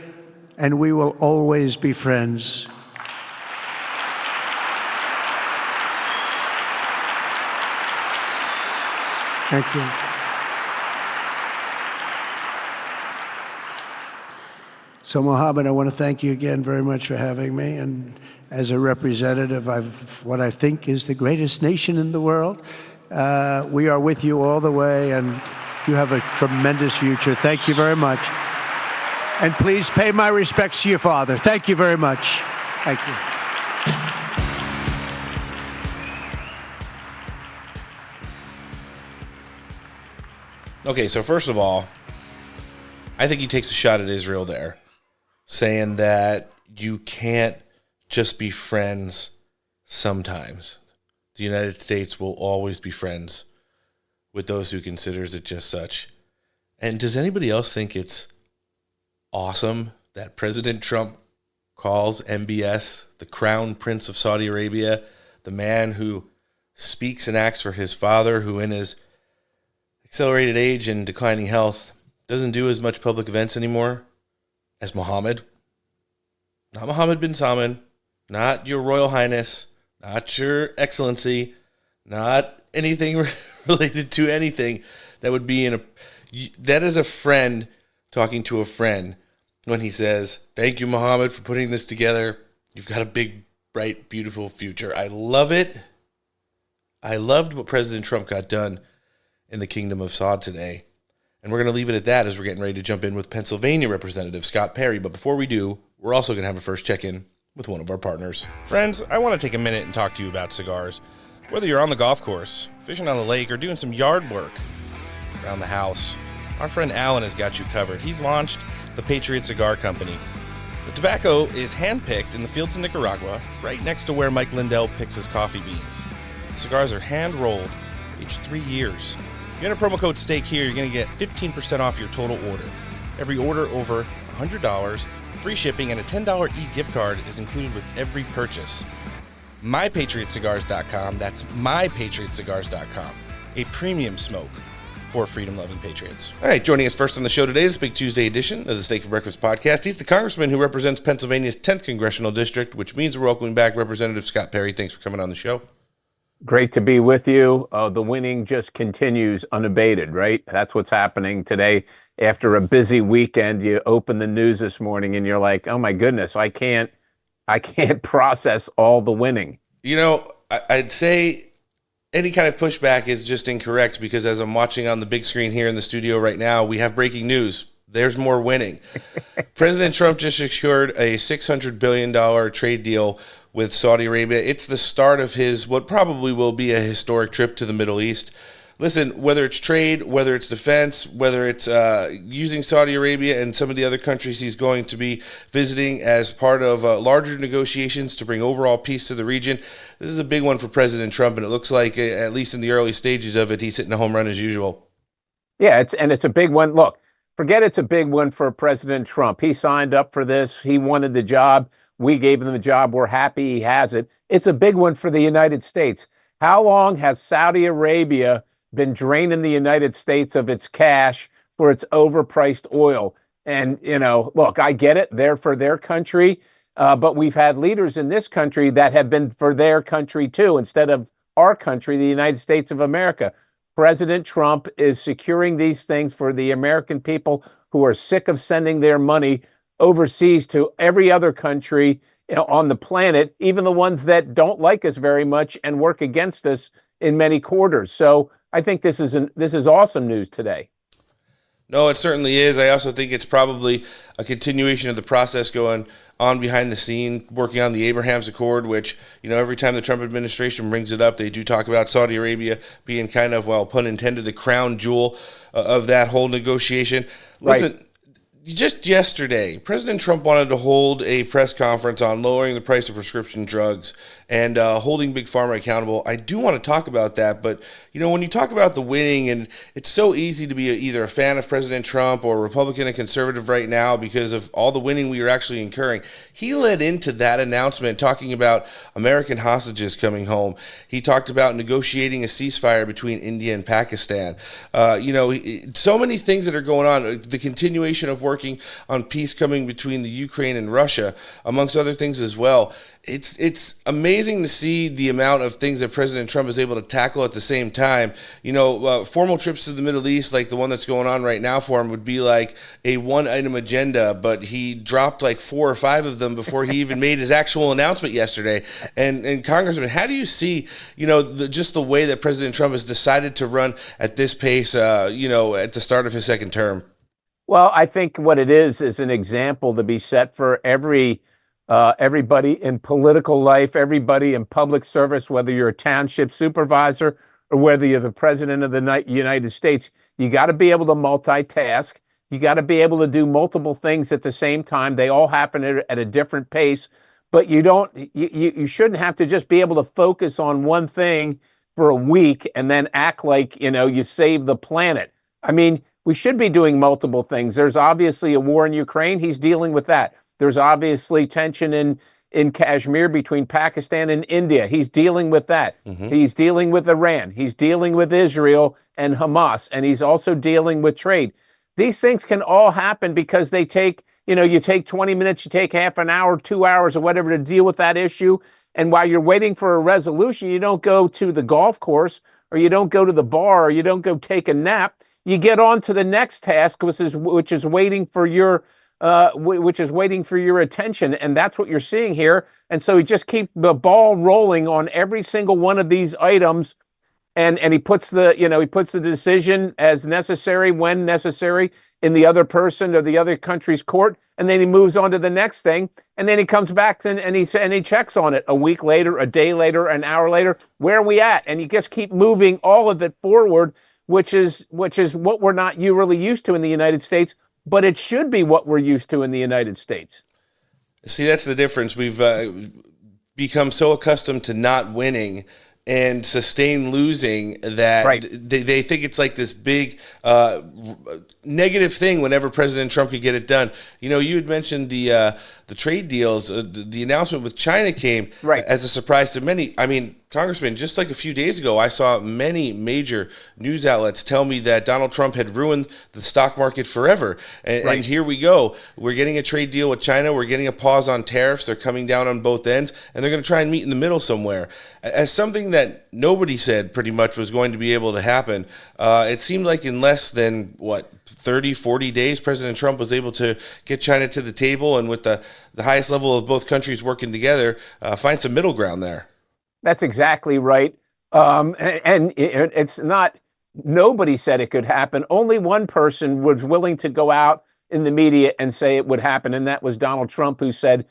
And we will always be friends. Thank you. So, Mohammed, I want to thank you again very much for having me. And as a representative of what I think is the greatest nation in the world, we are with you all the way, and you have a tremendous future. Thank you very much. And please pay my respects to your father. Thank you very much. Thank you. Okay, so first of all, I think he takes a shot at Israel there, saying that you can't just be friends sometimes. The United States will always be friends with those who considers it just such. And does anybody else think it's awesome that President Trump calls MBS the Crown Prince of Saudi Arabia, the man who speaks and acts for his father, who in his accelerated age and declining health doesn't do as much public events anymore as Mohammed? Not Mohammed bin Salman, not your Royal Highness, not your Excellency, not anything related to anything that would be that is a friend talking to a friend when he says, "Thank you, Mohammed, for putting this together. You've got a big, bright, beautiful future." I love it. I loved what President Trump got done in the Kingdom of Saud today. And we're going to leave it at that as we're getting ready to jump in with Pennsylvania Representative Scott Perry. But before we do, we're also going to have a first check-in with one of our partners. Friends, I want to take a minute and talk to you about cigars. Whether you're on the golf course, fishing on the lake, or doing some yard work around the house, our friend Alan has got you covered. He's launched the Patriot Cigar Company. The tobacco is hand-picked in the fields of Nicaragua, right next to where Mike Lindell picks his coffee beans. The cigars are hand-rolled, aged 3 years. If you enter promo code STEAK here, you're going to get 15% off your total order. Every order over $100, free shipping, and a $10 e-gift card is included with every purchase. MyPatriotCigars.com, that's MyPatriotCigars.com, a premium smoke for freedom-loving patriots. All right, joining us first on the show today is Big Tuesday edition of the Steak for Breakfast podcast. He's the congressman who represents Pennsylvania's 10th Congressional District, which means we're welcoming back Representative Scott Perry. Thanks for coming on the show. Great to be with you. The winning just continues unabated, right? That's what's happening today. After a busy weekend, you open the news this morning and you're like, oh my goodness, I can't process all the winning. You know, I'd say any kind of pushback is just incorrect, because as I'm watching on the big screen here in the studio right now, we have breaking news. There's more winning. President Trump just secured a $600 billion trade deal with Saudi Arabia. It's the start of his, what probably will be a historic trip to the Middle East. Listen, whether it's trade, whether it's defense, whether it's using Saudi Arabia and some of the other countries he's going to be visiting as part of larger negotiations to bring overall peace to the region, this is a big one for President Trump, and it looks like, at least in the early stages of it, he's hitting a home run as usual. Yeah, it's a big one. Look, forget it's a big one for President Trump. He signed up for this. He wanted the job. We gave him the job. We're happy he has it. It's a big one for the United States. How long has Saudi Arabia been draining the United States of its cash for its overpriced oil? And, look, I get it. They're for their country. But we've had leaders in this country that have been for their country, too, instead of our country, the United States of America. President Trump is securing these things for the American people who are sick of sending their money overseas to every other country on the planet, even the ones that don't like us very much and work against us in many quarters. So I think this is awesome news today. No, it certainly is. I also think it's probably a continuation of the process going on behind the scene, working on the Abraham's Accord, which, every time the Trump administration brings it up, they do talk about Saudi Arabia being kind of, well, pun intended, the crown jewel of that whole negotiation. Listen, right. Just yesterday, President Trump wanted to hold a press conference on lowering the price of prescription drugs and holding Big Pharma accountable. I do want to talk about that, but, when you talk about the winning, and it's so easy to be either a fan of President Trump or Republican and conservative right now because of all the winning we are actually incurring. He led into that announcement talking about American hostages coming home. He talked about negotiating a ceasefire between India and Pakistan. So many things that are going on. The continuation of working on peace coming between the Ukraine and Russia, amongst other things as well. It's amazing to see the amount of things that President Trump is able to tackle at the same time. Formal trips to the Middle East, like the one that's going on right now for him, would be like a one-item agenda, but he dropped like 4 or 5 of them before he even made his actual announcement yesterday. And Congressman, how do you see, just the way that President Trump has decided to run at this pace, at the start of his second term? Well, I think what it is an example to be set for everybody in political life, everybody in public service, whether you're a township supervisor or whether you're the president of the United States. You got to be able to multitask. You got to be able to do multiple things at the same time. They all happen at a different pace, but you shouldn't have to just be able to focus on one thing for a week and then act like, you saved the planet. I mean, we should be doing multiple things. There's obviously a war in Ukraine. He's dealing with that. There's obviously tension in Kashmir between Pakistan and India. He's dealing with that. He's dealing with Iran. He's dealing with Israel and Hamas. And he's also dealing with trade. These things can all happen because they take, you take 20 minutes, you take half an hour, 2 hours or whatever to deal with that issue. And while you're waiting for a resolution, you don't go to the golf course or you don't go to the bar or you don't go take a nap. You get on to the next task, which is waiting for your attention, and that's what you're seeing here. And so he just keeps the ball rolling on every single one of these items, and he puts the decision as necessary when necessary in the other person or the other country's court, and then he moves on to the next thing, and then he comes back and he checks on it a week later, a day later, an hour later. Where are we at? And you just keep moving all of it forward, which is what we're not really used to in the United States, but it should be what we're used to in the United States. See, that's the difference. We've become so accustomed to not winning and sustain losing that Right. they think it's like this big negative thing whenever President Trump could get it done. You had mentioned the trade deals. The announcement with China came Right. as a surprise to many. I mean, Congressman, just like a few days ago, I saw many major news outlets tell me that Donald Trump had ruined the stock market forever. And here we go. We're getting a trade deal with China. We're getting a pause on tariffs. They're coming down on both ends, and they're going to try and meet in the middle somewhere. As something that nobody said pretty much was going to be able to happen, it seemed like in less than, 30, 40 days, President Trump was able to get China to the table and with the highest level of both countries working together, find some middle ground there. That's exactly right. And it's not, nobody said it could happen. Only one person was willing to go out in the media and say it would happen, and that was Donald Trump, who said,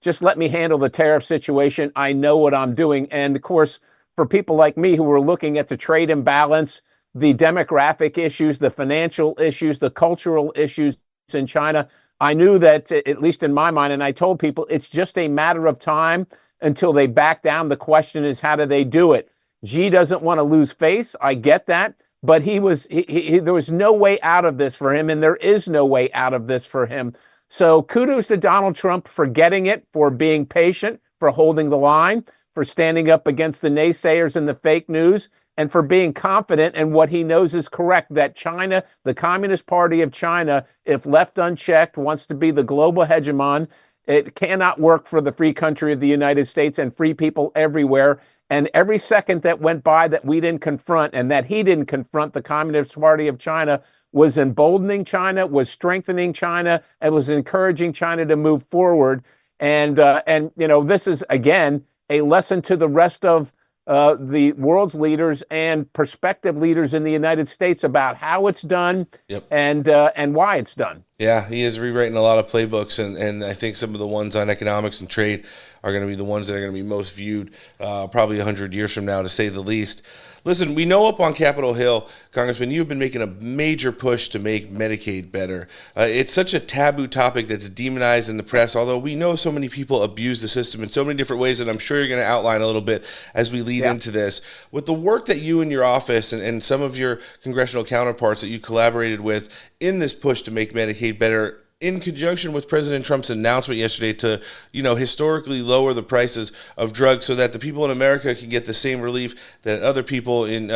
just let me handle the tariff situation. I know what I'm doing. And of course, for people like me who were looking at the trade imbalance, the demographic issues, the financial issues, the cultural issues in China, I knew that, at least in my mind, and I told people, it's just a matter of time until they back down. The question is, how do they do it? Xi doesn't want to lose face. I get that. But there was no way out of this for him, and there is no way out of this for him. So kudos to Donald Trump for getting it, for being patient, for holding the line, for standing up against the naysayers and the fake news, and for being confident in what he knows is correct, that China, the Communist Party of China, if left unchecked, wants to be the global hegemon. It cannot work for the free country of the United States and free people everywhere. And every second that went by that we didn't confront and that he didn't confront the Communist Party of China was emboldening China, was strengthening China, and was encouraging China to move forward. And this is, again, a lesson to the rest of the world's leaders and prospective leaders in the United States about how it's done. Yep. And why it's done. Yeah, he is rewriting a lot of playbooks, and I think some of the ones on economics and trade are going to be the ones that are going to be most viewed probably 100 years from now, to say the least. Listen, we know up on Capitol Hill, Congressman, you've been making a major push to make Medicaid better. It's such a taboo topic that's demonized in the press, although we know so many people abuse the system in so many different ways, and I'm sure you're going to outline a little bit as we lead into this. With the work that you and your office and some of your congressional counterparts that you collaborated with in this push to make Medicaid better, in conjunction with President Trump's announcement yesterday to, historically lower the prices of drugs so that the people in America can get the same relief that other people in,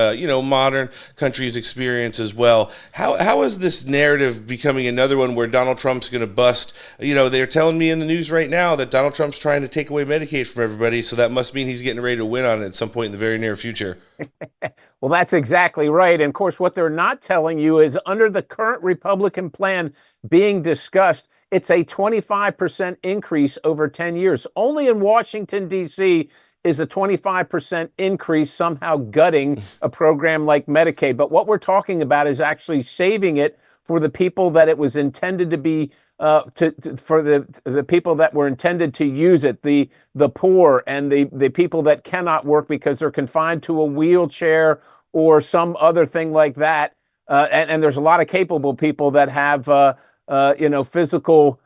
modern countries experience as well. How is this narrative becoming another one where Donald Trump's going to bust? They're telling me in the news right now that Donald Trump's trying to take away Medicaid from everybody, so that must mean he's getting ready to win on it at some point in the very near future. Well, that's exactly right. And of course, what they're not telling you is under the current Republican plan being discussed, it's a 25% increase over 10 years. Only in Washington, D.C. is a 25% increase somehow gutting a program like Medicaid. But what we're talking about is actually saving it for the people that it was intended to be, for the people that were intended to use it, the poor and the people that cannot work because they're confined to a wheelchair or some other thing like that. And there's a lot of capable people that have physical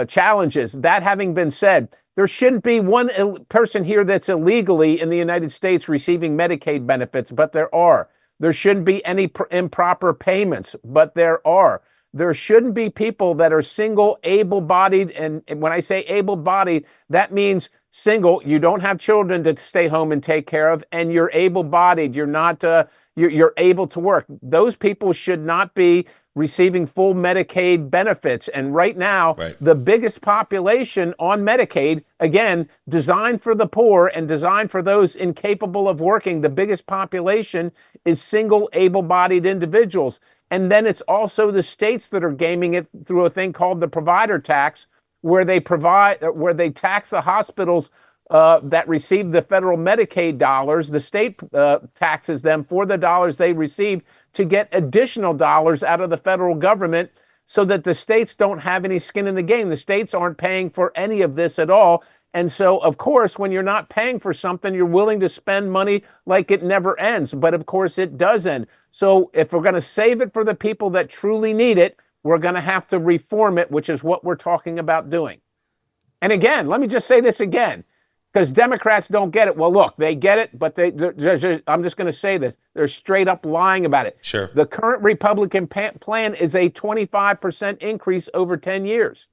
challenges. That having been said, there shouldn't be one person here that's illegally in the United States receiving Medicaid benefits, but there are. There shouldn't be any improper payments, but there are. There shouldn't be people that are single, able-bodied, and when I say able-bodied, that means single. You don't have children to stay home and take care of, and you're able-bodied. You're not. You're able to work. Those people should not be receiving full Medicaid benefits. And right now, the biggest population on Medicaid, again, designed for the poor and designed for those incapable of working, the biggest population is single, able-bodied individuals. And then it's also the states that are gaming it through a thing called the provider tax, where they tax the hospitals that receive the federal Medicaid dollars. The state taxes them for the dollars they receive to get additional dollars out of the federal government, so that the states don't have any skin in the game. The states aren't paying for any of this at all. And so, of course, when you're not paying for something, you're willing to spend money like it never ends. But of course, it does end. So if we're going to save it for the people that truly need it, we're going to have to reform it, which is what we're talking about doing. And again, let me just say this again, because Democrats don't get it. Well, look, they get it, but I'm just going to say this. They're straight up lying about it. Sure. The current Republican plan is a 25% increase over 10 years.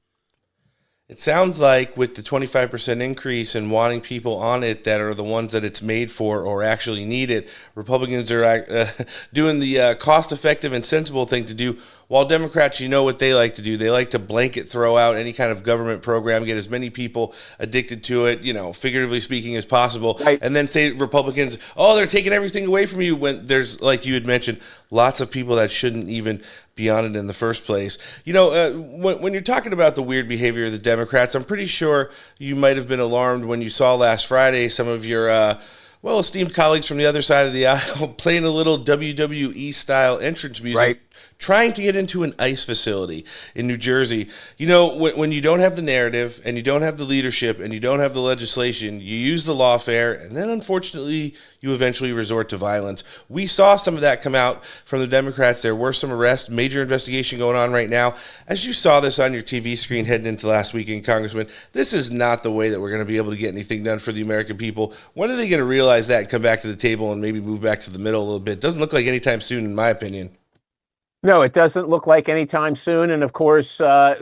It sounds like with the 25% increase and wanting people on it that are the ones that it's made for or actually need it, Republicans are doing the cost-effective and sensible thing to do, while Democrats, you know what they like to do. They like to blanket throw out any kind of government program, get as many people addicted to it, figuratively speaking, as possible, right, and then say Republicans, oh, they're taking everything away from you, when there's, like you had mentioned, lots of people that shouldn't even be on it in the first place. When you're talking about the weird behavior of the Democrats, I'm pretty sure you might have been alarmed when you saw last Friday some of your esteemed colleagues from the other side of the aisle playing a little WWE-style entrance music, right, trying to get into an ICE facility in New Jersey. When you don't have the narrative and you don't have the leadership and you don't have the legislation, you use the lawfare, and then unfortunately you eventually resort to violence. We saw some of that come out from the Democrats. There were some arrests, major investigation going on right now. As you saw this on your TV screen heading into last weekend, Congressman, this is not the way that we're going to be able to get anything done for the American people. When are they going to realize that and come back to the table and maybe move back to the middle a little bit? Doesn't look like anytime soon, in my opinion. No, it doesn't look like anytime soon. And of course, what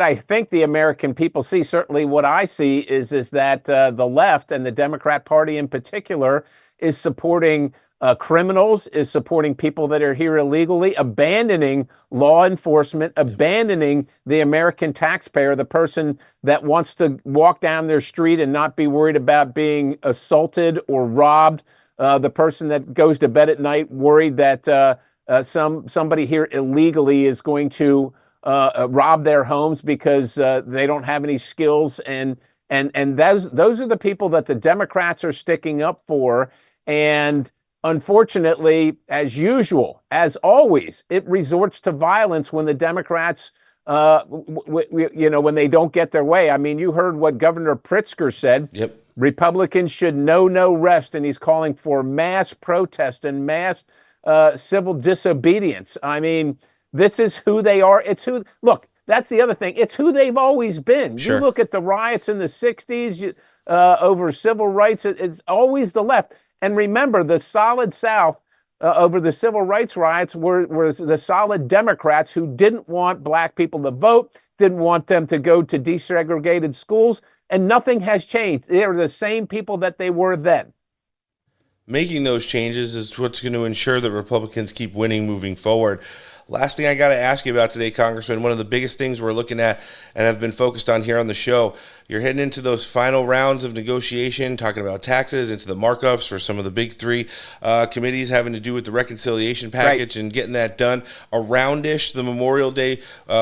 I think the American people see, certainly what I see, is that the left and the Democrat Party in particular is supporting criminals, is supporting people that are here illegally, abandoning law enforcement, abandoning the American taxpayer, the person that wants to walk down their street and not be worried about being assaulted or robbed. The person that goes to bed at night worried that somebody here illegally is going to rob their homes because they don't have any skills, and those are the people that the Democrats are sticking up for. And unfortunately, as usual, as always, it resorts to violence when the Democrats, when they don't get their way. I mean, you heard what Governor Pritzker said. Yep. Republicans should know no rest, and he's calling for mass protest and mass civil disobedience. I mean, this is who they are. Look, that's the other thing. It's who they've always been. Sure. You look at the riots in the 60s over civil rights, it's always the left. And remember, the solid South over the civil rights riots were the solid Democrats who didn't want black people to vote, didn't want them to go to desegregated schools. And nothing has changed. They're the same people that they were then. Making those changes is what's going to ensure that Republicans keep winning moving forward. Last thing I got to ask you about today, Congressman, one of the biggest things we're looking at and have been focused on here on the show, you're heading into those final rounds of negotiation, talking about taxes, into the markups for some of the big three committees having to do with the reconciliation package and getting that done around-ish the Memorial Day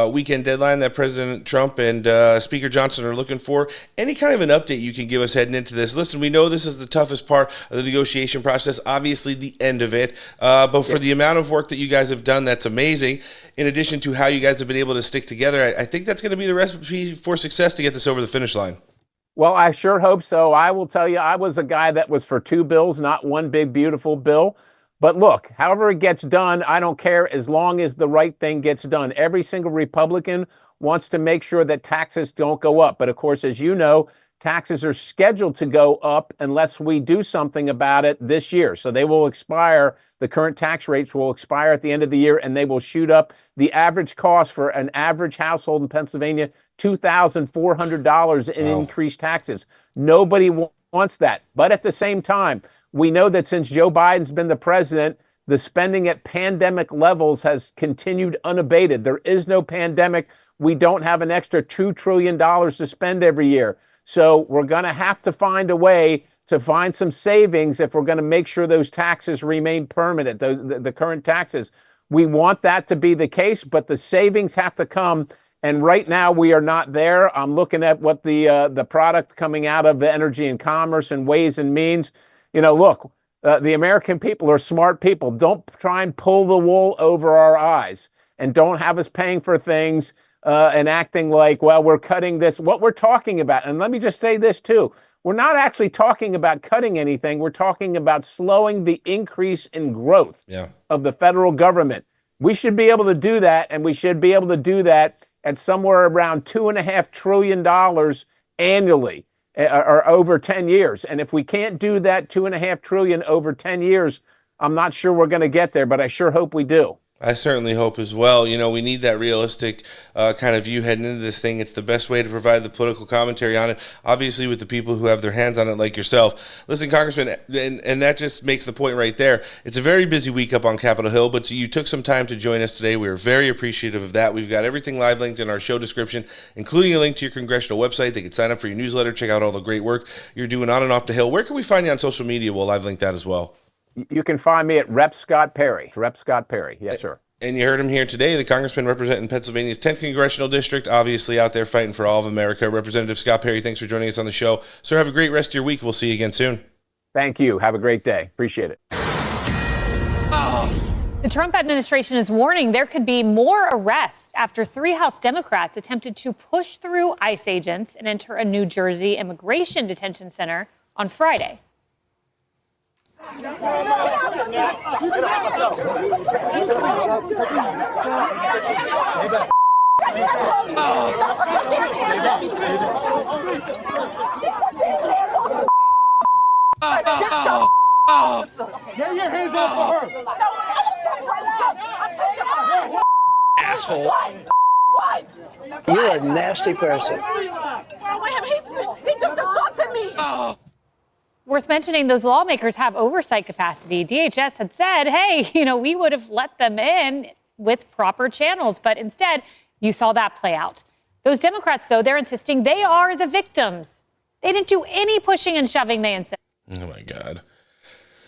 weekend deadline that President Trump and Speaker Johnson are looking for. Any kind of an update you can give us heading into this? Listen, we know this is the toughest part of the negotiation process, obviously the end of it, but for the amount of work that you guys have done, that's amazing. In addition to how you guys have been able to stick together, I think that's going to be the recipe for success to get this over the finish line. Well, I sure hope so. I will tell you, I was a guy that was for two bills, not one big, beautiful bill. But look, however it gets done, I don't care as long as the right thing gets done. Every single Republican wants to make sure that taxes don't go up. But of course, as you know, taxes are scheduled to go up unless we do something about it this year. So they will expire. The current tax rates will expire at the end of the year, and they will shoot up. The average cost for an average household in Pennsylvania, $2,400 in increased taxes. Nobody wants that. But at the same time, we know that since Joe Biden's been the president, the spending at pandemic levels has continued unabated. There is no pandemic. We don't have an extra $2 trillion to spend every year. So we're going to have to find a way to find some savings if we're going to make sure those taxes remain permanent, the current taxes. We want that to be the case, but the savings have to come. And right now we are not there. I'm looking at what the product coming out of the Energy and Commerce and Ways and Means. You know, look, the American people are smart people. Don't try and pull the wool over our eyes, and don't have us paying for things and acting like, well, we're cutting this. What we're talking about, and let me just say this too, we're not actually talking about cutting anything. We're talking about slowing the increase in growth of the federal government. We should be able to do that, and we should be able to do that at somewhere around $2.5 trillion annually or over 10 years. And if we can't do that $2.5 trillion over 10 years, I'm not sure we're going to get there, but I sure hope we do. I certainly hope as well. You know, we need that realistic kind of view heading into this thing. It's the best way to provide the political commentary on it, obviously with the people who have their hands on it like yourself. Listen, Congressman, and that just makes the point right there. It's a very busy week up on Capitol Hill, but you took some time to join us today. We are very appreciative of that. We've got everything live linked in our show description, including a link to your congressional website. They can sign up for your newsletter, check out all the great work you're doing on and off the Hill. Where can we find you on social media? We'll live link that as well. You can find me at Rep. Scott Perry. Rep. Scott Perry. Yes, sir. And you heard him here today, the congressman representing Pennsylvania's 10th Congressional District, obviously out there fighting for all of America. Representative Scott Perry, thanks for joining us on the show. Sir, have a great rest of your week. We'll see you again soon. Thank you. Have a great day. Appreciate it. The Trump administration is warning there could be more arrests after 3 House Democrats attempted to push through ICE agents and enter a New Jersey immigration detention center on Friday. Get your hands off of her! Asshole. You're a nasty person. He just assaulted me. Worth mentioning, those lawmakers have oversight capacity. DHS had said, hey, we would have let them in with proper channels, but instead you saw that play out. Those Democrats, though, they're insisting they are the victims. They didn't do any pushing and shoving, they insist. Oh, my God.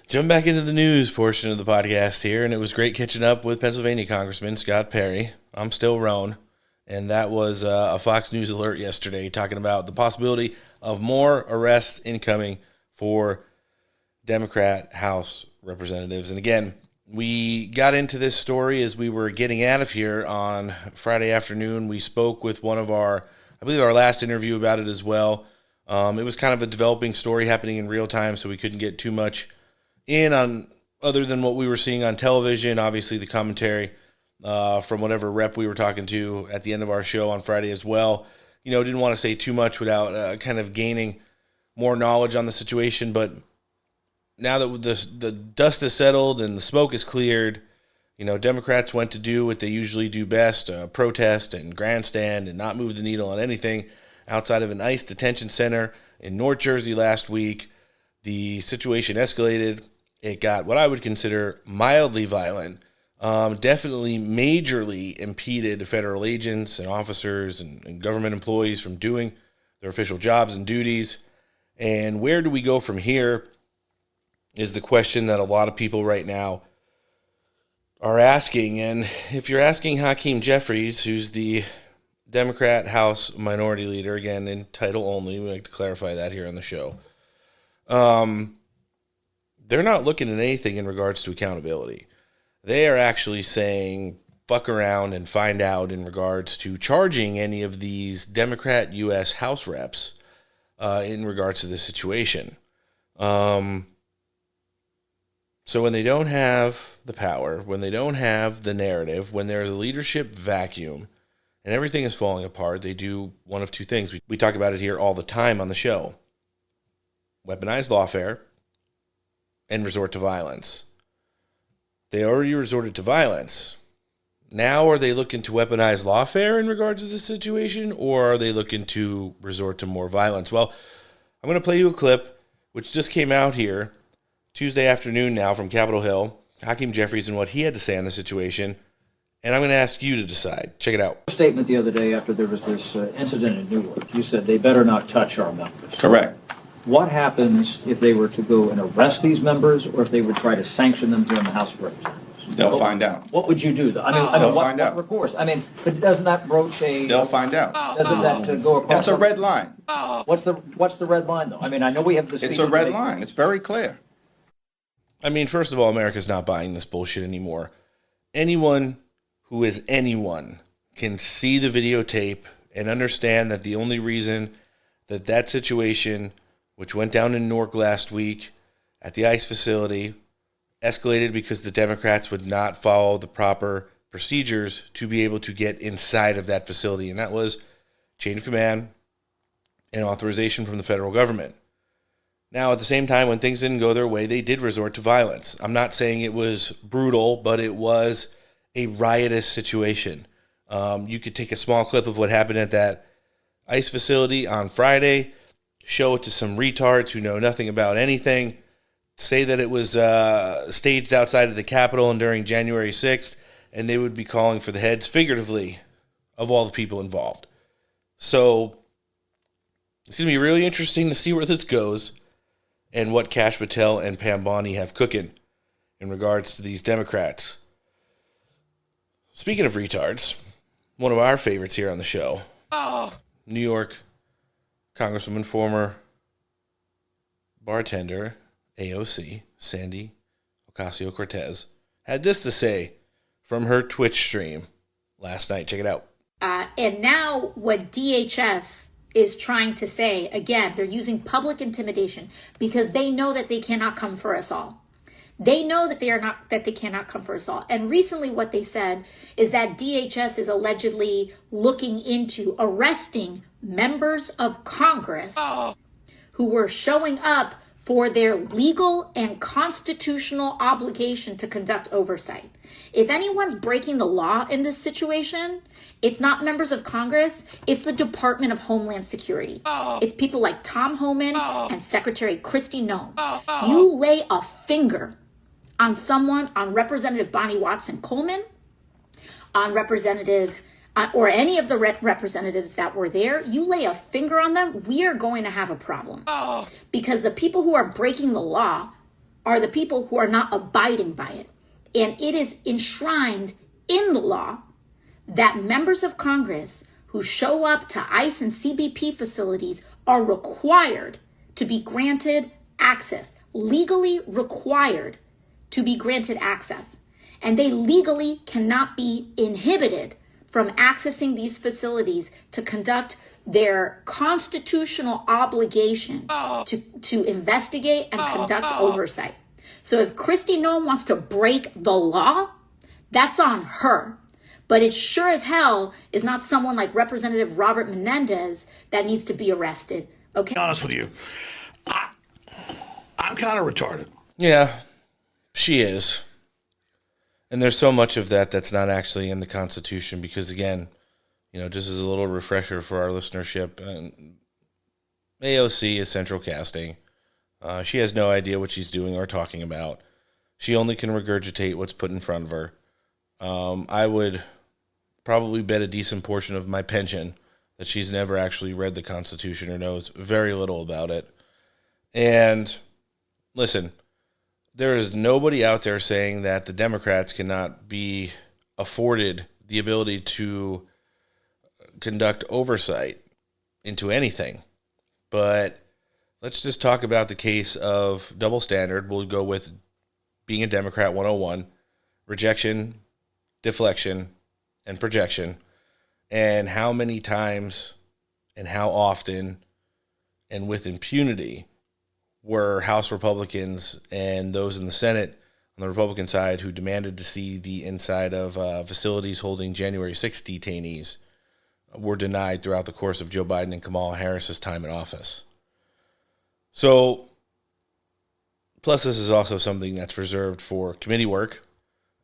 Jump back into the news portion of the podcast here, and it was great catching up with Pennsylvania Congressman Scott Perry. I'm still Roan, and that was a Fox News alert yesterday talking about the possibility of more arrests incoming for Democrat House representatives. And again, we got into this story as we were getting out of here on Friday afternoon. We spoke with one of I believe our last interview about it as well. It was kind of a developing story happening in real time, so we couldn't get too much in on other than what we were seeing on television. Obviously, the commentary from whatever rep we were talking to at the end of our show on Friday as well. Didn't want to say too much without kind of gaining more knowledge on the situation, but now that the dust is settled and the smoke is cleared, Democrats went to do what they usually do best, protest and grandstand and not move the needle on anything outside of an ICE detention center in North Jersey last week. The situation escalated. It got what I would consider mildly violent. definitely majorly impeded federal agents and officers and government employees from doing their official jobs and duties. And where do we go from here is the question that a lot of people right now are asking. And if you're asking Hakeem Jeffries, who's the Democrat House Minority Leader, again, in title only, we like to clarify that here on the show, they're not looking at anything in regards to accountability. They are actually saying, fuck around and find out in regards to charging any of these Democrat U.S. House reps in regards to this situation. So when they don't have the power, when they don't have the narrative, when there's a leadership vacuum and everything is falling apart, they do one of two things. We talk about it here all the time on the show. Weaponize lawfare and resort to violence. They already resorted to violence. Now are they looking to weaponize lawfare in regards to this situation, or are they looking to resort to more violence? Well, I'm going to play you a clip which just came out here Tuesday afternoon now from Capitol Hill, Hakeem Jeffries and what he had to say on the situation, and I'm going to ask you to decide. Check it out. Statement the other day after there was this incident in Newark, you said they better not touch our members. Correct. What happens if they were to go and arrest these members, or if they would try to sanction them here in the House of Representatives? They'll find out. What would you do? They'll find out. What recourse? I mean, but doesn't that broach a? They'll find out. Doesn't that go across? That's a red line. What's the red line though? I mean, I know we have this. It's a red line. It's very clear. I mean, first of all, America's not buying this bullshit anymore. Anyone who is anyone can see the videotape and understand that the only reason that that situation, which went down in Newark last week at the ICE facility, escalated because the Democrats would not follow the proper procedures to be able to get inside of that facility. And that was chain of command and authorization from the federal government. Now, at the same time, when things didn't go their way, they did resort to violence. I'm not saying it was brutal, but it was a riotous situation. You could take a small clip of what happened at that ICE facility on Friday, show it to some retards who know nothing about anything, say that it was staged outside of the Capitol and during January 6th, and they would be calling for the heads, figuratively, of all the people involved. So it's going to be really interesting to see where this goes and what Kash Patel and Pam Bondi have cooking in regards to these Democrats. Speaking of retards, one of our favorites here on the show, New York Congresswoman, former bartender, AOC, Sandy Ocasio-Cortez, had this to say from her Twitch stream last night. Check it out. And now what DHS is trying to say, again, they're using public intimidation because they know that they cannot come for us all. They know that they cannot come for us all. And recently what they said is that DHS is allegedly looking into arresting members of Congress who were showing up for their legal and constitutional obligation to conduct oversight. If anyone's breaking the law in this situation, it's not members of Congress, it's the Department of Homeland Security. It's people like Tom Homan and Secretary Kristi Noem. You lay a finger on someone, on Representative Bonnie Watson Coleman, on Representative, or any of the representatives that were there, you lay a finger on them, we are going to have a problem. Because the people who are breaking the law are the people who are not abiding by it. And it is enshrined in the law that members of Congress who show up to ICE and CBP facilities are required to be granted access, legally required to be granted access. And they legally cannot be inhibited from accessing these facilities to conduct their constitutional obligation to investigate and conduct oversight. So if Kristi Noem wants to break the law, that's on her. But it sure as hell is not someone like Representative Robert Menendez that needs to be arrested. Okay. To be honest with you, I'm kind of retarded. Yeah, she is. And there's so much of that that's not actually in the Constitution because, again, you know, just as a little refresher for our listenership, AOC is central casting. She has no idea what she's doing or talking about. She only can regurgitate what's put in front of her. I would probably bet a decent portion of my pension that she's never actually read the Constitution or knows very little about it. And listen, there is nobody out there saying that the Democrats cannot be afforded the ability to conduct oversight into anything. But let's just talk about the case of double standard. We'll go with being a Democrat 101, rejection, deflection, and projection, and how many times and how often and with impunity were House Republicans and those in the Senate on the Republican side who demanded to see the inside of facilities holding January 6 detainees were denied throughout the course of Joe Biden and Kamala Harris's time in office. So, plus this is also something that's reserved for committee work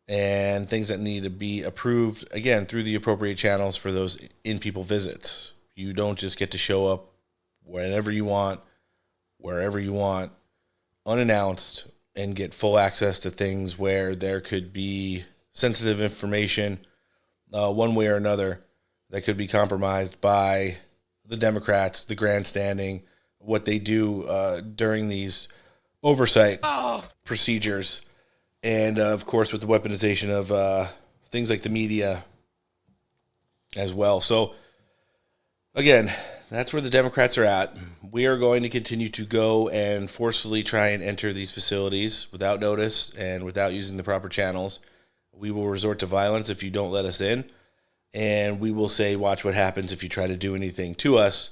and things that need to be approved, again, through the appropriate channels for those in-people visits. You don't just get to show up whenever you want, wherever you want, unannounced, and get full access to things where there could be sensitive information one way or another that could be compromised by the Democrats, the grandstanding, what they do during these oversight procedures. And, of course, with the weaponization of things like the media as well. So, again, that's where the Democrats are at. We are going to continue to go and forcefully try and enter these facilities without notice and without using the proper channels. We will resort to violence if you don't let us in. And we will say, watch what happens if you try to do anything to us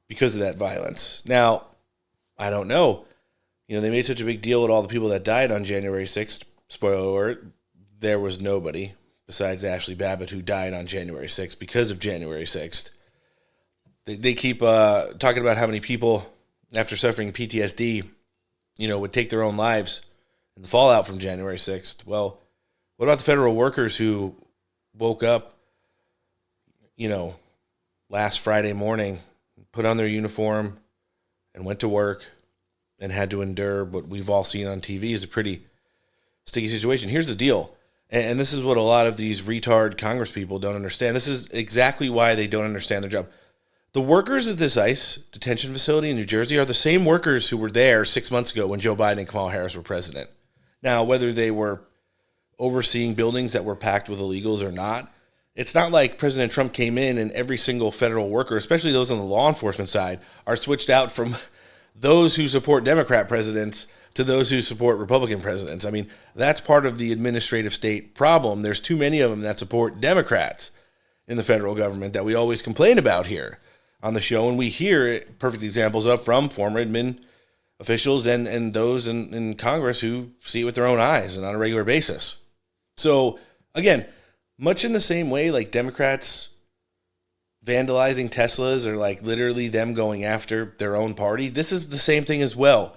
because of that violence. Now, I don't know. You know, they made such a big deal with all the people that died on January 6th. Spoiler alert, there was nobody besides Ashley Babbitt who died on January 6th because of January 6th. They keep talking about how many people, after suffering PTSD, you know, would take their own lives in the fallout from January 6th. Well, what about the federal workers who woke up, you know, last Friday morning, put on their uniform, and went to work, and had to endure what we've all seen on TV is a pretty sticky situation. Here's the deal, and this is what a lot of these retard Congress people don't understand. This is exactly why they don't understand their job. The workers at this ICE detention facility in New Jersey are the same workers who were there 6 months ago when Joe Biden and Kamala Harris were president. Now, whether they were overseeing buildings that were packed with illegals or not, it's not like President Trump came in and every single federal worker, especially those on the law enforcement side, are switched out from those who support Democrat presidents to those who support Republican presidents. I mean, that's part of the administrative state problem. There's too many of them that support Democrats in the federal government that we always complain about here on the show. And we hear perfect examples of from former admin officials and those in Congress who see it with their own eyes and on a regular basis. So, again, much in the same way, like Democrats vandalizing Teslas or like literally them going after their own party, this is the same thing as well.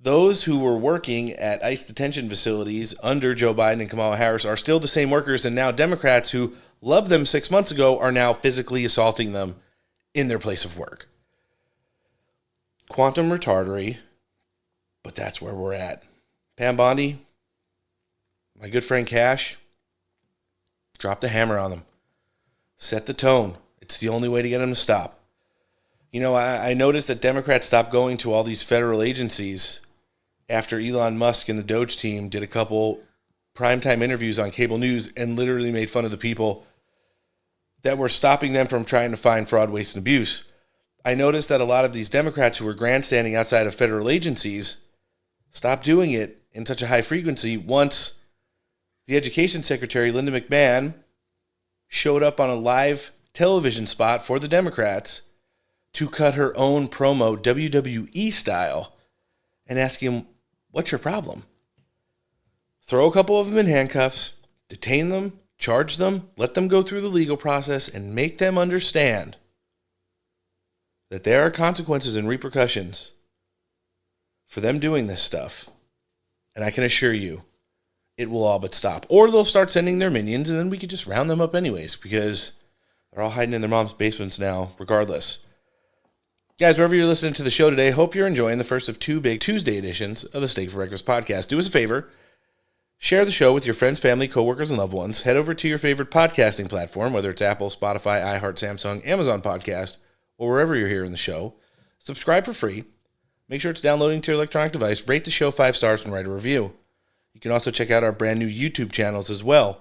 Those who were working at ICE detention facilities under Joe Biden and Kamala Harris are still the same workers, and now Democrats who loved them 6 months ago are now physically assaulting them in their place of work. Quantum retardery, but that's where we're at. Pam Bondi, my good friend Cash, drop the hammer on them. Set the tone. It's the only way to get them to stop. You know, I noticed that Democrats stopped going to all these federal agencies after Elon Musk and the Doge team did a couple primetime interviews on cable news and literally made fun of the people that were stopping them from trying to find fraud, waste, and abuse. I noticed that a lot of these Democrats who were grandstanding outside of federal agencies stopped doing it in such a high frequency once the Education Secretary, Linda McMahon, showed up on a live television spot for the Democrats to cut her own promo, WWE style, and ask him, what's your problem? Throw a couple of them in handcuffs, detain them, charge them, let them go through the legal process, and make them understand that there are consequences and repercussions for them doing this stuff. And I can assure you, it will all but stop. Or they'll start sending their minions, and then we could just round them up anyways, because they're all hiding in their mom's basements now, regardless. Guys, wherever you're listening to the show today, hope you're enjoying the first of two big Tuesday editions of the Steak for Breakfast podcast. Do us a favor. Share the show with your friends, family, coworkers, and loved ones. Head over to your favorite podcasting platform, whether it's Apple, Spotify, iHeart, Samsung, Amazon Podcast, or wherever you're hearing the show. Subscribe for free. Make sure it's downloading to your electronic device. Rate the show 5 stars and write a review. You can also check out our brand new YouTube channels as well.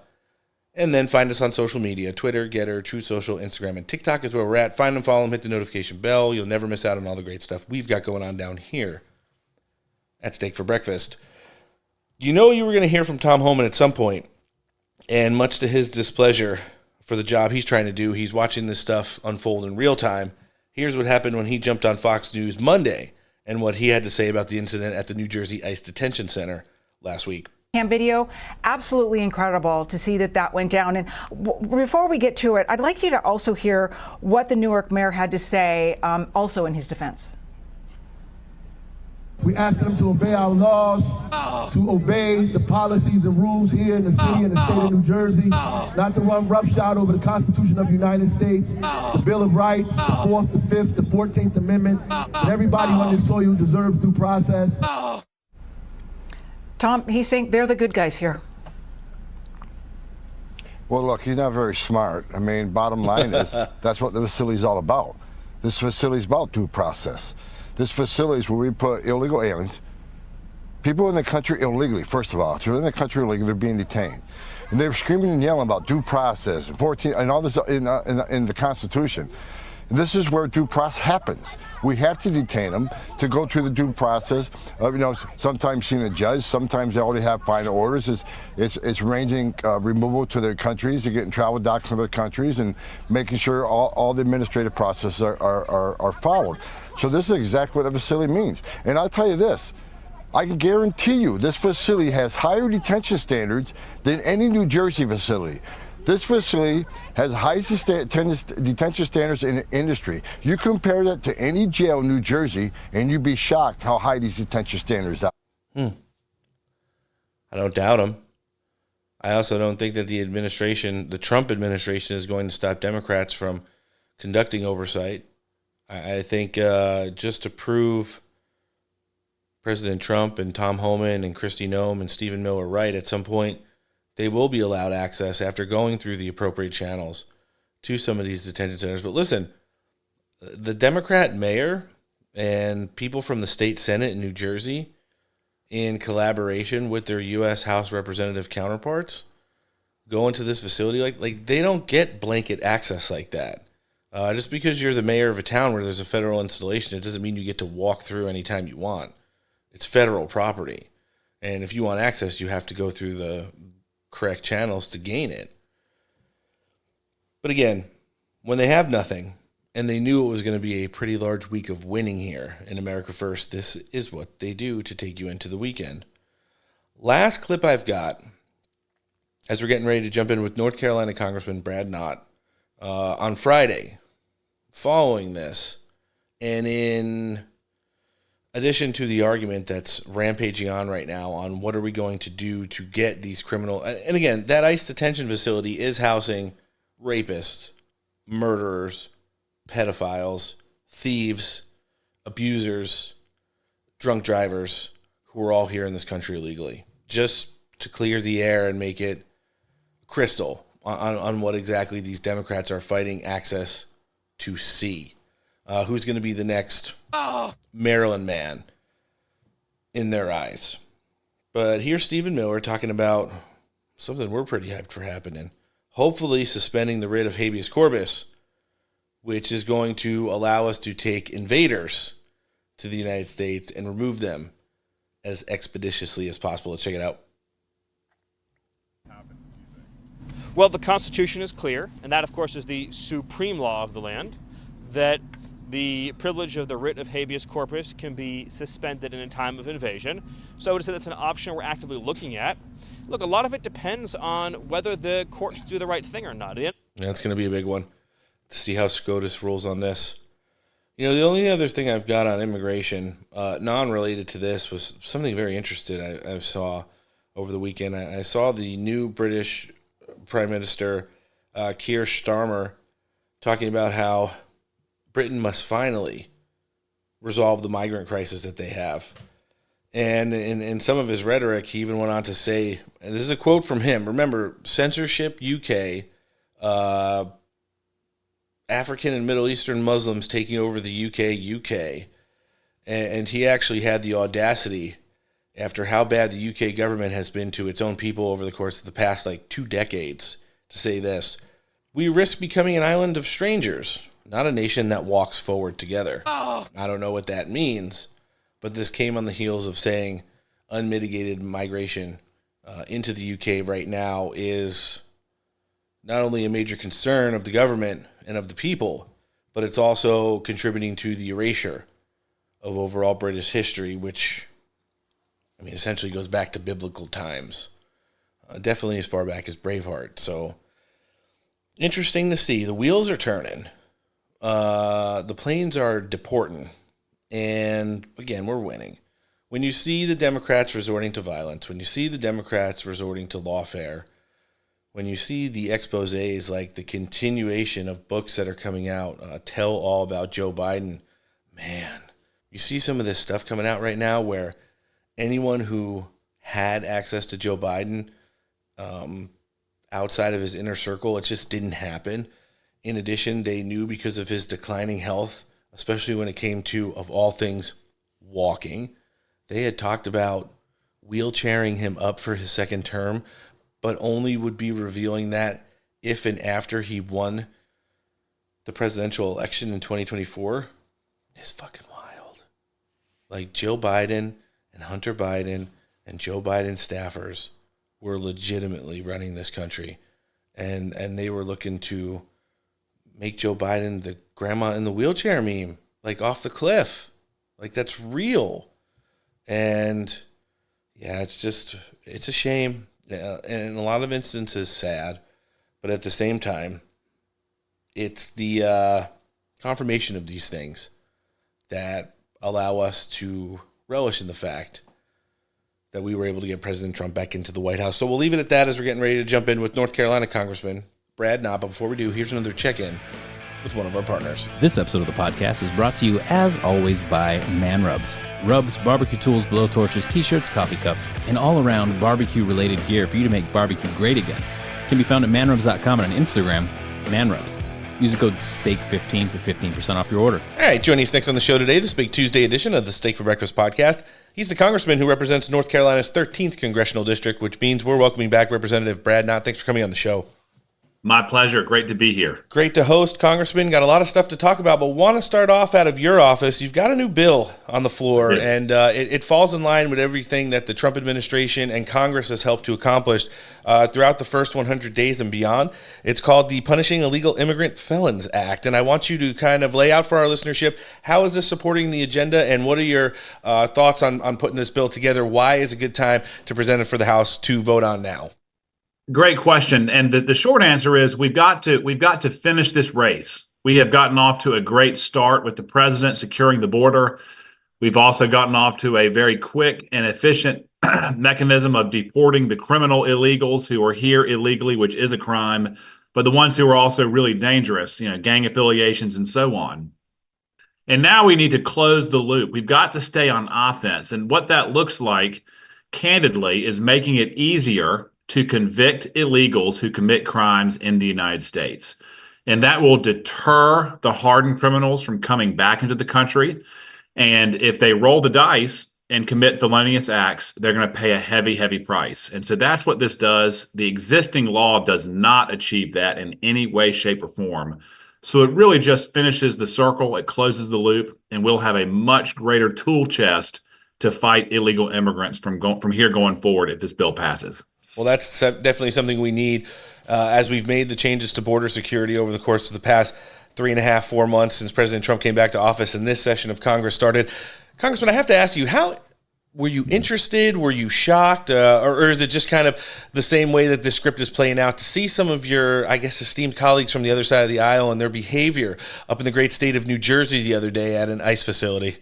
And then find us on social media, Twitter, Getter, True Social, Instagram, and TikTok is where we're at. Find them, follow them, hit the notification bell. You'll never miss out on all the great stuff we've got going on down here at Steak for Breakfast. You know you were going to hear from Tom Homan at some point, and much to his displeasure for the job he's trying to do, he's watching this stuff unfold in real time. Here's what happened when he jumped on Fox News Monday and what he had to say about the incident at the New Jersey ICE Detention Center last week. Cam video, absolutely incredible to see that went down. And before we get to it, I'd like you to also hear what the Newark mayor had to say also in his defense. We ask them to obey our laws, to obey the policies and rules here in the city and the state of New Jersey, not to run roughshod over the Constitution of the United States, the Bill of Rights, the 4th, the 5th, the 14th Amendment, and everybody on this soil deserves due process. Tom, he's saying they're the good guys here. Well, look, he's not very smart. I mean, bottom line is that's what the facility's all about. This facility's about due process. This facility is where we put illegal aliens, people in the country illegally, first of all. If they're in the country illegally, they're being detained. And they were screaming and yelling about due process and 14 and all this in the Constitution. This is where due process happens. We have to detain them to go through the due process. Sometimes seeing a judge, sometimes they already have final orders. It's ranging removal to their countries, to getting travel documents to their countries, and making sure all the administrative processes are followed. So this is exactly what the facility means. And I'll tell you this, I can guarantee you this facility has higher detention standards than any New Jersey facility. This facility has highest detention standards in the industry. You compare that to any jail in New Jersey, and you'd be shocked how high these detention standards are. I don't doubt him. I also don't think that the Trump administration, is going to stop Democrats from conducting oversight. I think just to prove President Trump and Tom Homan and Kristi Noem and Stephen Miller right, at some point they will be allowed access after going through the appropriate channels to some of these detention centers. But listen, the Democrat mayor and people from the state Senate in New Jersey, in collaboration with their U.S. House representative counterparts, go into this facility like they don't get blanket access like that. Just because you're the mayor of a town where there's a federal installation, it doesn't mean you get to walk through anytime you want. It's federal property. And if you want access, you have to go through the correct channels to gain it. But again, when they have nothing, and they knew it was going to be a pretty large week of winning here in America First, this is what they do to take you into the weekend. Last clip I've got, as we're getting ready to jump in with North Carolina Congressman Brad Knott, on Friday, following this, and in addition to the argument that's rampaging on right now on what are we going to do to get these criminal, and again, that ICE detention facility is housing rapists, murderers, pedophiles, thieves, abusers, drunk drivers who are all here in this country illegally, just to clear the air and make it crystal on what exactly these Democrats are fighting access to see. Who's going to be the next Maryland man in their eyes. But here's Stephen Miller talking about something we're pretty hyped for happening. Hopefully suspending the writ of habeas corpus, which is going to allow us to take invaders to the United States and remove them as expeditiously as possible. Let's check it out. Well, the Constitution is clear, and that, of course, is the supreme law of the land, that the privilege of the writ of habeas corpus can be suspended in a time of invasion. So I would say that's an option we're actively looking at. Look, a lot of it depends on whether the courts do the right thing or not. That's going to be a big one to see how SCOTUS rules on this. You know, the only other thing I've got on immigration, non-related to this, was something very interesting I saw over the weekend. I saw the new British Prime Minister, Keir Starmer, talking about how Britain must finally resolve the migrant crisis that they have. And in some of his rhetoric, he even went on to say, and this is a quote from him, remember, censorship UK, African and Middle Eastern Muslims taking over the UK. And he actually had the audacity, after how bad the UK government has been to its own people over the course of the past 2 decades, to say this: we risk becoming an island of strangers, not a nation that walks forward together. I don't know what that means, but this came on the heels of saying unmitigated migration into the UK right now is not only a major concern of the government and of the people, but it's also contributing to the erasure of overall British history, which, essentially goes back to biblical times. Definitely as far back as Braveheart. So, interesting to see. The wheels are turning. The planes are deporting. And, again, we're winning. When you see the Democrats resorting to violence, when you see the Democrats resorting to lawfare, when you see the exposés, like the continuation of books that are coming out, tell all about Joe Biden, man, you see some of this stuff coming out right now where anyone who had access to Joe Biden outside of his inner circle, it just didn't happen. In addition, they knew because of his declining health, especially when it came to, of all things, walking, they had talked about wheelchairing him up for his second term, but only would be revealing that if and after he won the presidential election in 2024. It's fucking wild. Joe Biden and Hunter Biden and Joe Biden staffers were legitimately running this country. And they were looking to make Joe Biden the grandma in the wheelchair meme, off the cliff. That's real. And yeah, it's a shame. And in a lot of instances, sad. But at the same time, it's the confirmation of these things that allow us to relish in the fact that we were able to get President Trump back into the White House. So we'll leave it at that as we're getting ready to jump in with North Carolina Congressman Brad Knott. But before we do, here's another check-in with one of our partners. This episode of the podcast is brought to you, as always, by Man Rubs. Rubs, barbecue tools, blowtorches, t-shirts, coffee cups, and all-around barbecue-related gear for you to make barbecue great again. Can be found at manrubs.com and on Instagram, manrubs. Use the code STEAK15 for 15% off your order. All right, joining us next on the show today, this big Tuesday edition of the Steak for Breakfast podcast. He's the congressman who represents North Carolina's 13th congressional district, which means we're welcoming back Representative Brad Knott. Thanks for coming on the show. My pleasure. Great to be here. Great to host, Congressman. Got a lot of stuff to talk about, but want to start off out of your office. You've got a new bill on the floor, and it falls in line with everything that the Trump administration and Congress has helped to accomplish throughout the first 100 days and beyond. It's called the Punishing Illegal Immigrant Felons Act, and I want you to kind of lay out for our listenership, how is this supporting the agenda, and what are your thoughts on putting this bill together? Why is it a good time to present it for the House to vote on now? Great question. And the short answer is we've got to finish this race. We have gotten off to a great start with the president securing the border. We've also gotten off to a very quick and efficient mechanism of deporting the criminal illegals who are here illegally, which is a crime, but the ones who are also really dangerous, gang affiliations and so on. And now we need to close the loop. We've got to stay on offense. And what that looks like, candidly, is making it easier to convict illegals who commit crimes in the United States. And that will deter the hardened criminals from coming back into the country. And if they roll the dice and commit felonious acts, they're going to pay a heavy, heavy price. And so that's what this does. The existing law does not achieve that in any way, shape, or form. So it really just finishes the circle. It closes the loop, and we'll have a much greater tool chest to fight illegal immigrants from here going forward if this bill passes. Well, that's definitely something we need as we've made the changes to border security over the course of the past 3.5, 4 months since President Trump came back to office and this session of Congress started. Congressman, I have to ask you, how were you interested? Were you shocked? Or is it just kind of the same way that this script is playing out to see some of your, I guess, esteemed colleagues from the other side of the aisle and their behavior up in the great state of New Jersey the other day at an ICE facility?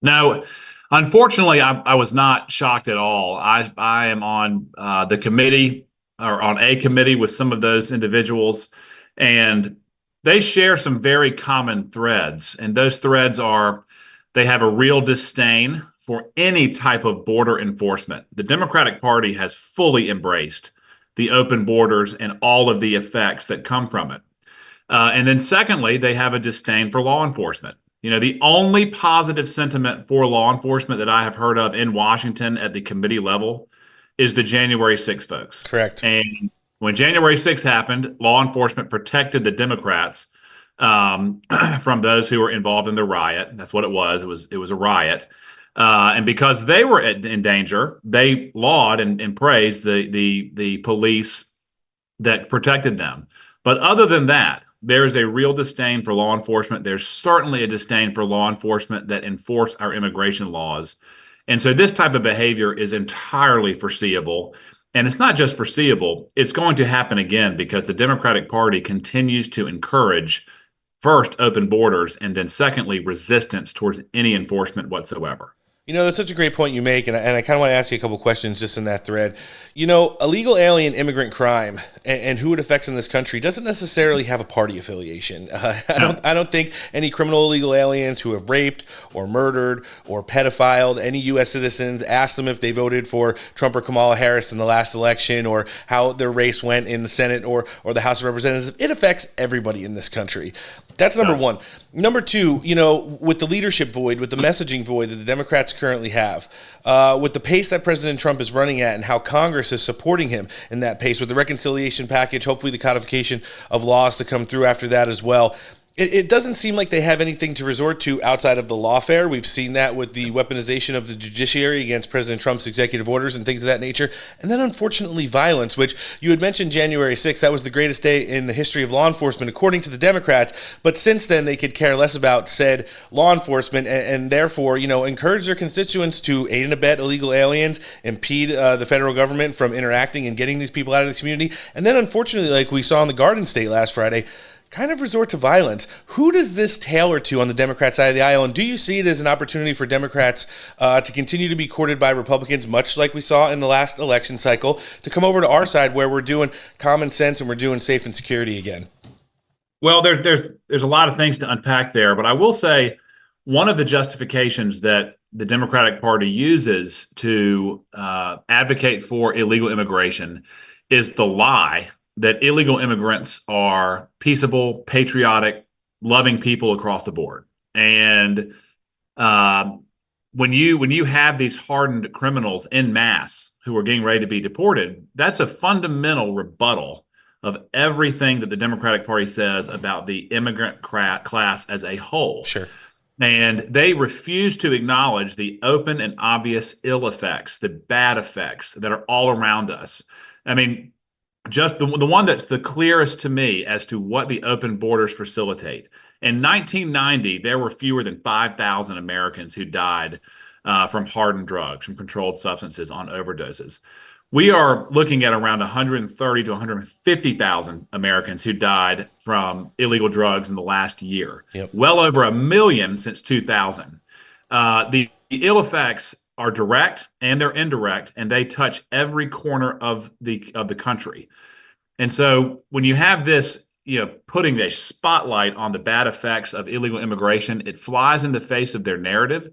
No. Unfortunately, I was not shocked at all. I am on the committee, or on a committee with some of those individuals, and they share some very common threads. And those threads are they have a real disdain for any type of border enforcement. The Democratic Party has fully embraced the open borders and all of the effects that come from it. And then secondly, they have a disdain for law enforcement. You know, the only positive sentiment for law enforcement that I have heard of in Washington at the committee level is the January 6th folks. Correct. And when January 6th happened, law enforcement protected the Democrats from those who were involved in the riot. That's what it was. It was a riot. And because they were in danger, they lauded and praised the police that protected them. But other than that, there is a real disdain for law enforcement. There's certainly a disdain for law enforcement that enforce our immigration laws. And so this type of behavior is entirely foreseeable. And it's not just foreseeable, it's going to happen again because the Democratic Party continues to encourage, first, open borders, and then secondly, resistance towards any enforcement whatsoever. You know, that's such a great point you make, and I kind of want to ask you a couple questions just in that thread. You know, illegal alien immigrant crime and who it affects in this country doesn't necessarily have a party affiliation. I don't think any criminal illegal aliens who have raped or murdered or pedophiled any U.S. citizens, asked them if they voted for Trump or Kamala Harris in the last election or how their race went in the Senate or the House of Representatives. It affects everybody in this country. That's number one. Number two, you know, with the leadership void, with the messaging void that the Democrats currently have, with the pace that President Trump is running at and how Congress is supporting him in that pace, with the reconciliation package, hopefully the codification of laws to come through after that as well. It doesn't seem like they have anything to resort to outside of the lawfare. We've seen that with the weaponization of the judiciary against President Trump's executive orders and things of that nature. And then, unfortunately, violence, which you had mentioned January 6th. That was the greatest day in the history of law enforcement, according to the Democrats. But since then, they could care less about said law enforcement and therefore, you know, encourage their constituents to aid and abet illegal aliens, impede the federal government from interacting and getting these people out of the community. And then, unfortunately, like we saw in the Garden State last Friday, kind of resort to violence. Who does this tailor to on the Democrat side of the aisle? And do you see it as an opportunity for Democrats to continue to be courted by Republicans, much like we saw in the last election cycle, to come over to our side where we're doing common sense and we're doing safe and security again? Well, there's a lot of things to unpack there, but I will say one of the justifications that the Democratic Party uses to advocate for illegal immigration is the lie that illegal immigrants are peaceable, patriotic, loving people across the board. And when you have these hardened criminals en masse who are getting ready to be deported, that's a fundamental rebuttal of everything that the Democratic Party says about the immigrant class as a whole. Sure. And they refuse to acknowledge the open and obvious ill effects, the bad effects that are all around us. I mean, just the one that's the clearest to me as to what the open borders facilitate. In 1990, there were fewer than 5,000 Americans who died from hardened drugs, from controlled substances on overdoses. We are looking at around 130 to 150,000 Americans who died from illegal drugs in the last year. Yep. Well over 1 million since 2000. The ill effects are direct and they're indirect, and they touch every corner of the country. And so when you have this, you know, putting the spotlight on the bad effects of illegal immigration, it flies in the face of their narrative.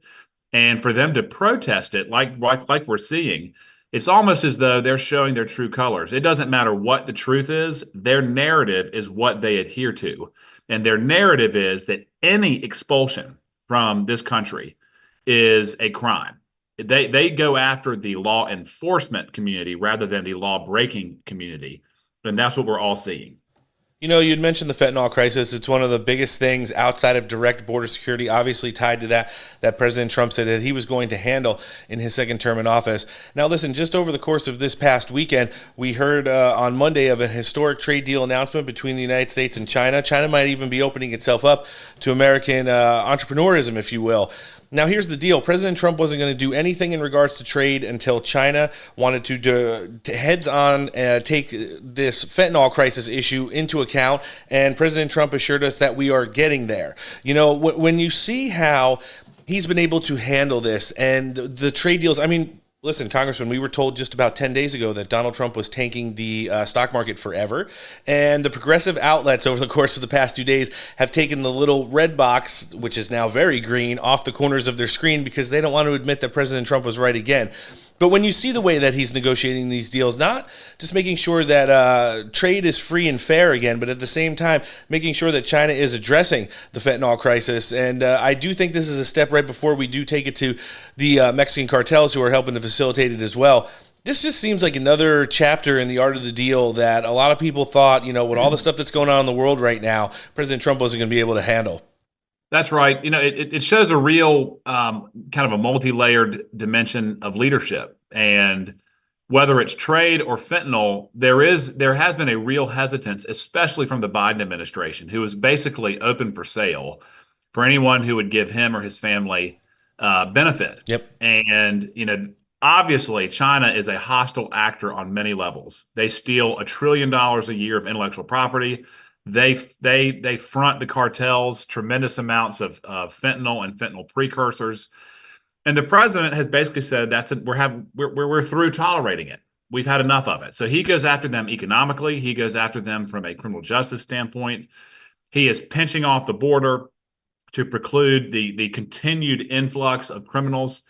And for them to protest it, like we're seeing, it's almost as though they're showing their true colors. It doesn't matter what the truth is, their narrative is what they adhere to. And their narrative is that any expulsion from this country is a crime. They go after the law enforcement community rather than the law breaking community. And that's what we're all seeing. You know, you'd mentioned the fentanyl crisis. It's one of the biggest things outside of direct border security, obviously tied to that President Trump said that he was going to handle in his second term in office. Now, listen, just over the course of this past weekend, we heard on Monday of a historic trade deal announcement between the United States and China. China might even be opening itself up to American entrepreneurism, if you will. Now, here's the deal. President Trump wasn't going to do anything in regards to trade until China wanted to heads-on take this fentanyl crisis issue into account, and President Trump assured us that we are getting there. You know, when you see how he's been able to handle this and the trade deals, I mean, Listen, Congressman, we were told just about 10 days ago that Donald Trump was tanking the stock market forever. And the progressive outlets over the course of the past 2 days have taken the little red box, which is now very green, off the corners of their screen because they don't want to admit that President Trump was right again. But when you see the way that he's negotiating these deals, not just making sure that trade is free and fair again, but at the same time, making sure that China is addressing the fentanyl crisis. And I do think this is a step right before we do take it to the Mexican cartels who are helping to facilitate it as well. This just seems like another chapter in the art of the deal that a lot of people thought, with all the stuff that's going on in the world right now, President Trump wasn't going to be able to handle. That's right. It shows a real kind of a multi-layered dimension of leadership. And whether it's trade or fentanyl, there has been a real hesitance, especially from the Biden administration, who is basically open for sale for anyone who would give him or his family benefit. Yep. And, obviously, China is a hostile actor on many levels. They steal $1 trillion a year of intellectual property. They front the cartels tremendous amounts of fentanyl and fentanyl precursors, and the president has basically said we're through tolerating it. We've had enough of it. So he goes after them economically. He goes after them from a criminal justice standpoint. He is pinching off the border to preclude the continued influx of criminals.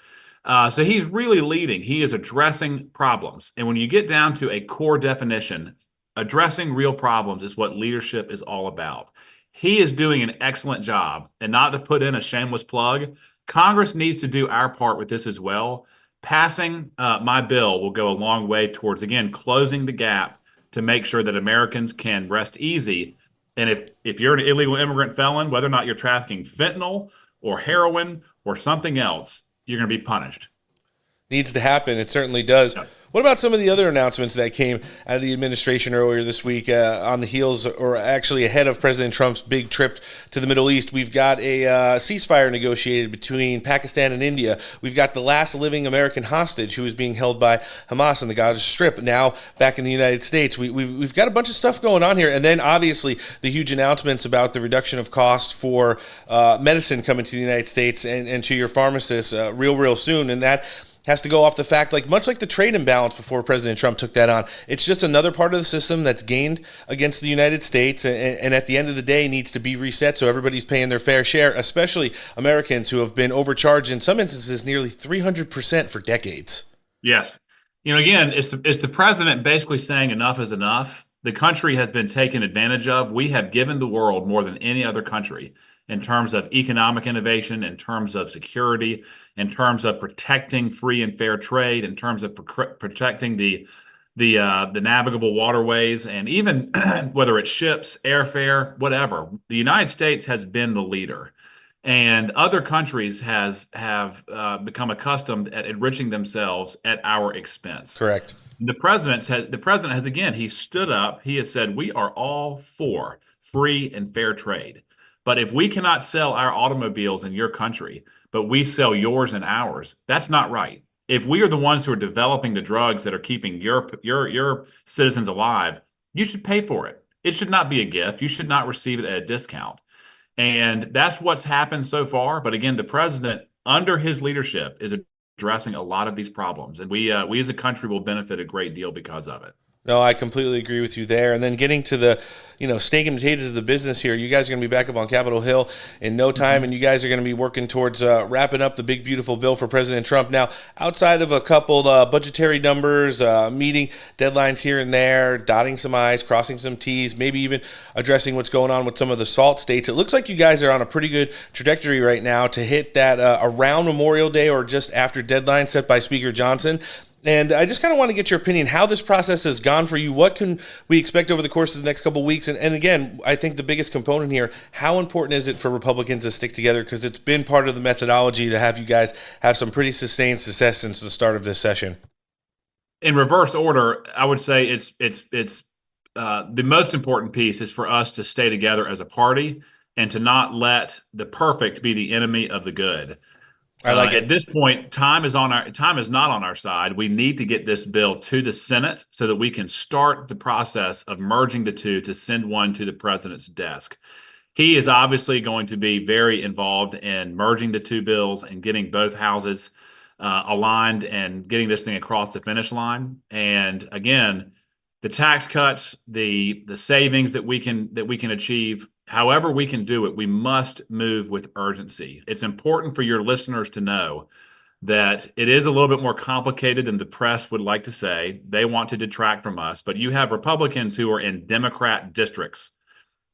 So he's really leading. He is addressing problems, and when you get down to a core definition, addressing real problems is what leadership is all about. He is doing an excellent job. And not to put in a shameless plug, Congress needs to do our part with this as well. Passing my bill will go a long way towards, again, closing the gap to make sure that Americans can rest easy. And if you're an illegal immigrant felon, whether or not you're trafficking fentanyl or heroin or something else, you're going to be punished. Needs to happen. It certainly does. Yeah. What about some of the other announcements that came out of the administration earlier this week on the heels, or actually ahead of President Trump's big trip to the Middle East? We've got a ceasefire negotiated between Pakistan and India. We've got the last living American hostage who is being held by Hamas on the Gaza Strip, now back in the United States. We've got a bunch of stuff going on here. And then, obviously, the huge announcements about the reduction of cost for medicine coming to the United States and to your pharmacists real soon. And that has to go off the fact, much like the trade imbalance before President Trump took that on, it's just another part of the system that's gained against the United States and at the end of the day needs to be reset so everybody's paying their fair share, especially Americans who have been overcharged in some instances nearly 300% for decades. Yes. Again, it's the president basically saying enough is enough. The country has been taken advantage of. We have given the world more than any other country in terms of economic innovation, in terms of security, in terms of protecting free and fair trade, in terms of protecting the navigable waterways, and even whether it's ships, airfare, whatever. The United States has been the leader, and other countries have become accustomed at enriching themselves at our expense. Correct. The president has again, he stood up. He has said we are all for free and fair trade. But if we cannot sell our automobiles in your country, but we sell yours and ours, that's not right. If we are the ones who are developing the drugs that are keeping your citizens alive, you should pay for it. It should not be a gift. You should not receive it at a discount. And that's what's happened so far. But again, the president, under his leadership, is addressing a lot of these problems. And we as a country will benefit a great deal because of it. No, I completely agree with you there. And then getting to the, steak and potatoes of the business here, you guys are going to be back up on Capitol Hill in no time, and you guys are going to be working towards wrapping up the big, beautiful bill for President Trump. Now, outside of a couple budgetary numbers, meeting deadlines here and there, dotting some I's, crossing some T's, maybe even addressing what's going on with some of the SALT states, it looks like you guys are on a pretty good trajectory right now to hit that around Memorial Day or just after deadline set by Speaker Johnson. And I just kind of want to get your opinion, how this process has gone for you. What can we expect over the course of the next couple of weeks? And again, I think the biggest component here, how important is it for Republicans to stick together? Because it's been part of the methodology to have you guys have some pretty sustained success since the start of this session. In reverse order, I would say it's the most important piece is for us to stay together as a party and to not let the perfect be the enemy of the good. I like it. At this point, time is not on our side. We need to get this bill to the Senate so that we can start the process of merging the two to send one to the president's desk. He is obviously going to be very involved in merging the two bills and getting both houses aligned and getting this thing across the finish line. And again, the tax cuts, the savings that we can achieve, however we can do it, we must move with urgency. It's important for your listeners to know that it is a little bit more complicated than the press would like to say. They want to detract from us, but you have Republicans who are in Democrat districts,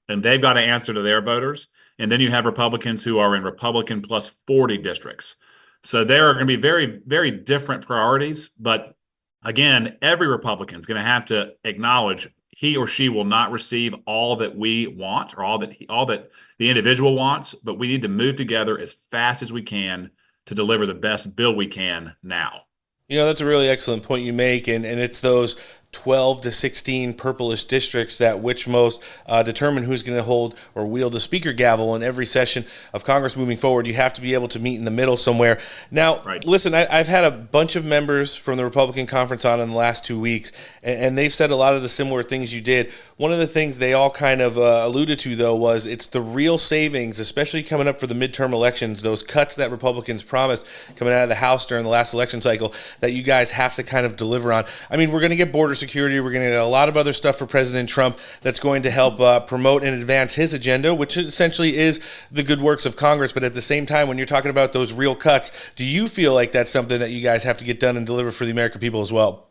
and they've got to answer to their voters. And then you have Republicans who are in Republican plus 40 districts. So there are going to be very, very different priorities. But again, every Republican is going to have to acknowledge he or she will not receive all that we want or all that the individual wants, but we need to move together as fast as we can to deliver the best bill we can now. That's a really excellent point you make, and it's those 12 to 16 purplish districts that which most determine who's going to hold or wield the speaker gavel in every session of Congress moving forward. You have to be able to meet in the middle somewhere. Now, Listen, I've had a bunch of members from the Republican conference on in the last 2 weeks, and they've said a lot of the similar things you did. One of the things they all kind of alluded to, though, was it's the real savings, especially coming up for the midterm elections, those cuts that Republicans promised coming out of the House during the last election cycle that you guys have to kind of deliver on. I mean, we're going to get border security. We're going to get a lot of other stuff for President Trump that's going to help promote and advance his agenda, which essentially is the good works of Congress. But at the same time, when you're talking about those real cuts, do you feel like that's something that you guys have to get done and deliver for the American people as well?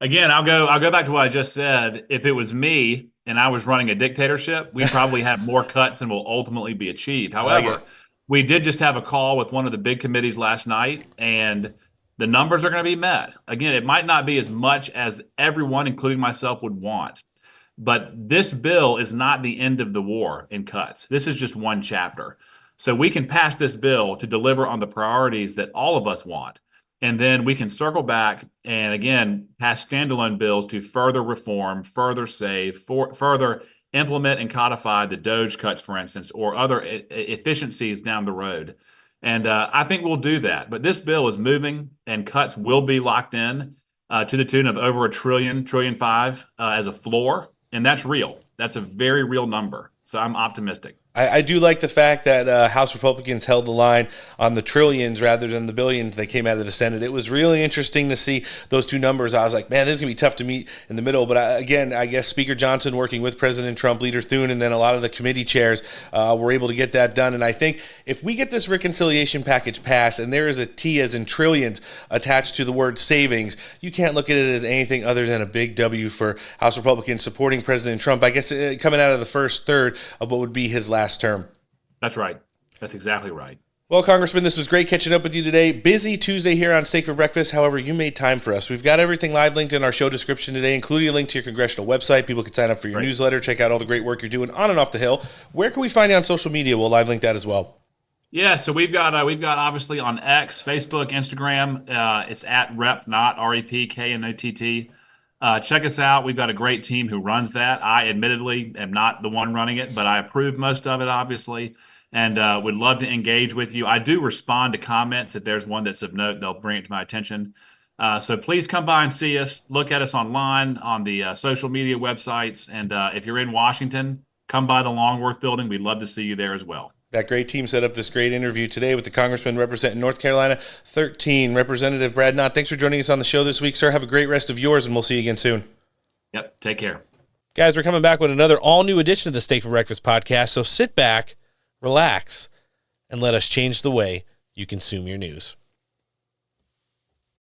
Again, I'll go back to what I just said. If it was me and I was running a dictatorship, we'd probably have more cuts than will ultimately be achieved. However, we did just have a call with one of the big committees last night, and the numbers are going to be met. Again, it might not be as much as everyone, including myself, would want. But this bill is not the end of the war in cuts. This is just one chapter. So we can pass this bill to deliver on the priorities that all of us want. And then we can circle back and, again, pass standalone bills to further reform, further save, further implement and codify the DOGE cuts, for instance, or other efficiencies down the road. And I think we'll do that. But this bill is moving, and cuts will be locked in to the tune of over $1 trillion, $1.5 trillion as a floor. And that's real. That's a very real number. So I'm optimistic. I do like the fact that House Republicans held the line on the trillions rather than the billions that came out of the Senate. It was really interesting to see those two numbers. I was like, man, this is going to be tough to meet in the middle. But again, I guess Speaker Johnson working with President Trump, Leader Thune, and then a lot of the committee chairs were able to get that done. And I think if we get this reconciliation package passed and there is a T as in trillions attached to the word savings, you can't look at it as anything other than a big W for House Republicans supporting President Trump, I guess coming out of the first third of what would be his last term. That's right. That's exactly right. Well, Congressman, this was great catching up with you today. Busy Tuesday here on Steak for Breakfast. However, you made time for us. We've got everything live linked in our show description today, including a link to your congressional website. People can sign up for your newsletter, check out all the great work you're doing on and off the Hill. Where can we find you on social media? We'll live link that as well. Yeah, so we've got obviously on X, Facebook, Instagram. It's at RepKnott, REPKNOTT. Check us out. We've got a great team who runs that. I admittedly am not the one running it, but I approve most of it, obviously, and would love to engage with you. I do respond to comments. If there's one that's of note, they'll bring it to my attention. So please come by and see us. Look at us online on the social media websites. And if you're in Washington, come by the Longworth building. We'd love to see you there as well. That great team set up this great interview today with the congressman representing North Carolina 13, Representative Brad Knott. Thanks for joining us on the show this week, sir. Have a great rest of yours, and we'll see you again soon. Yep, take care. Guys, we're coming back with another all-new edition of the Steak for Breakfast podcast, so sit back, relax, and let us change the way you consume your news.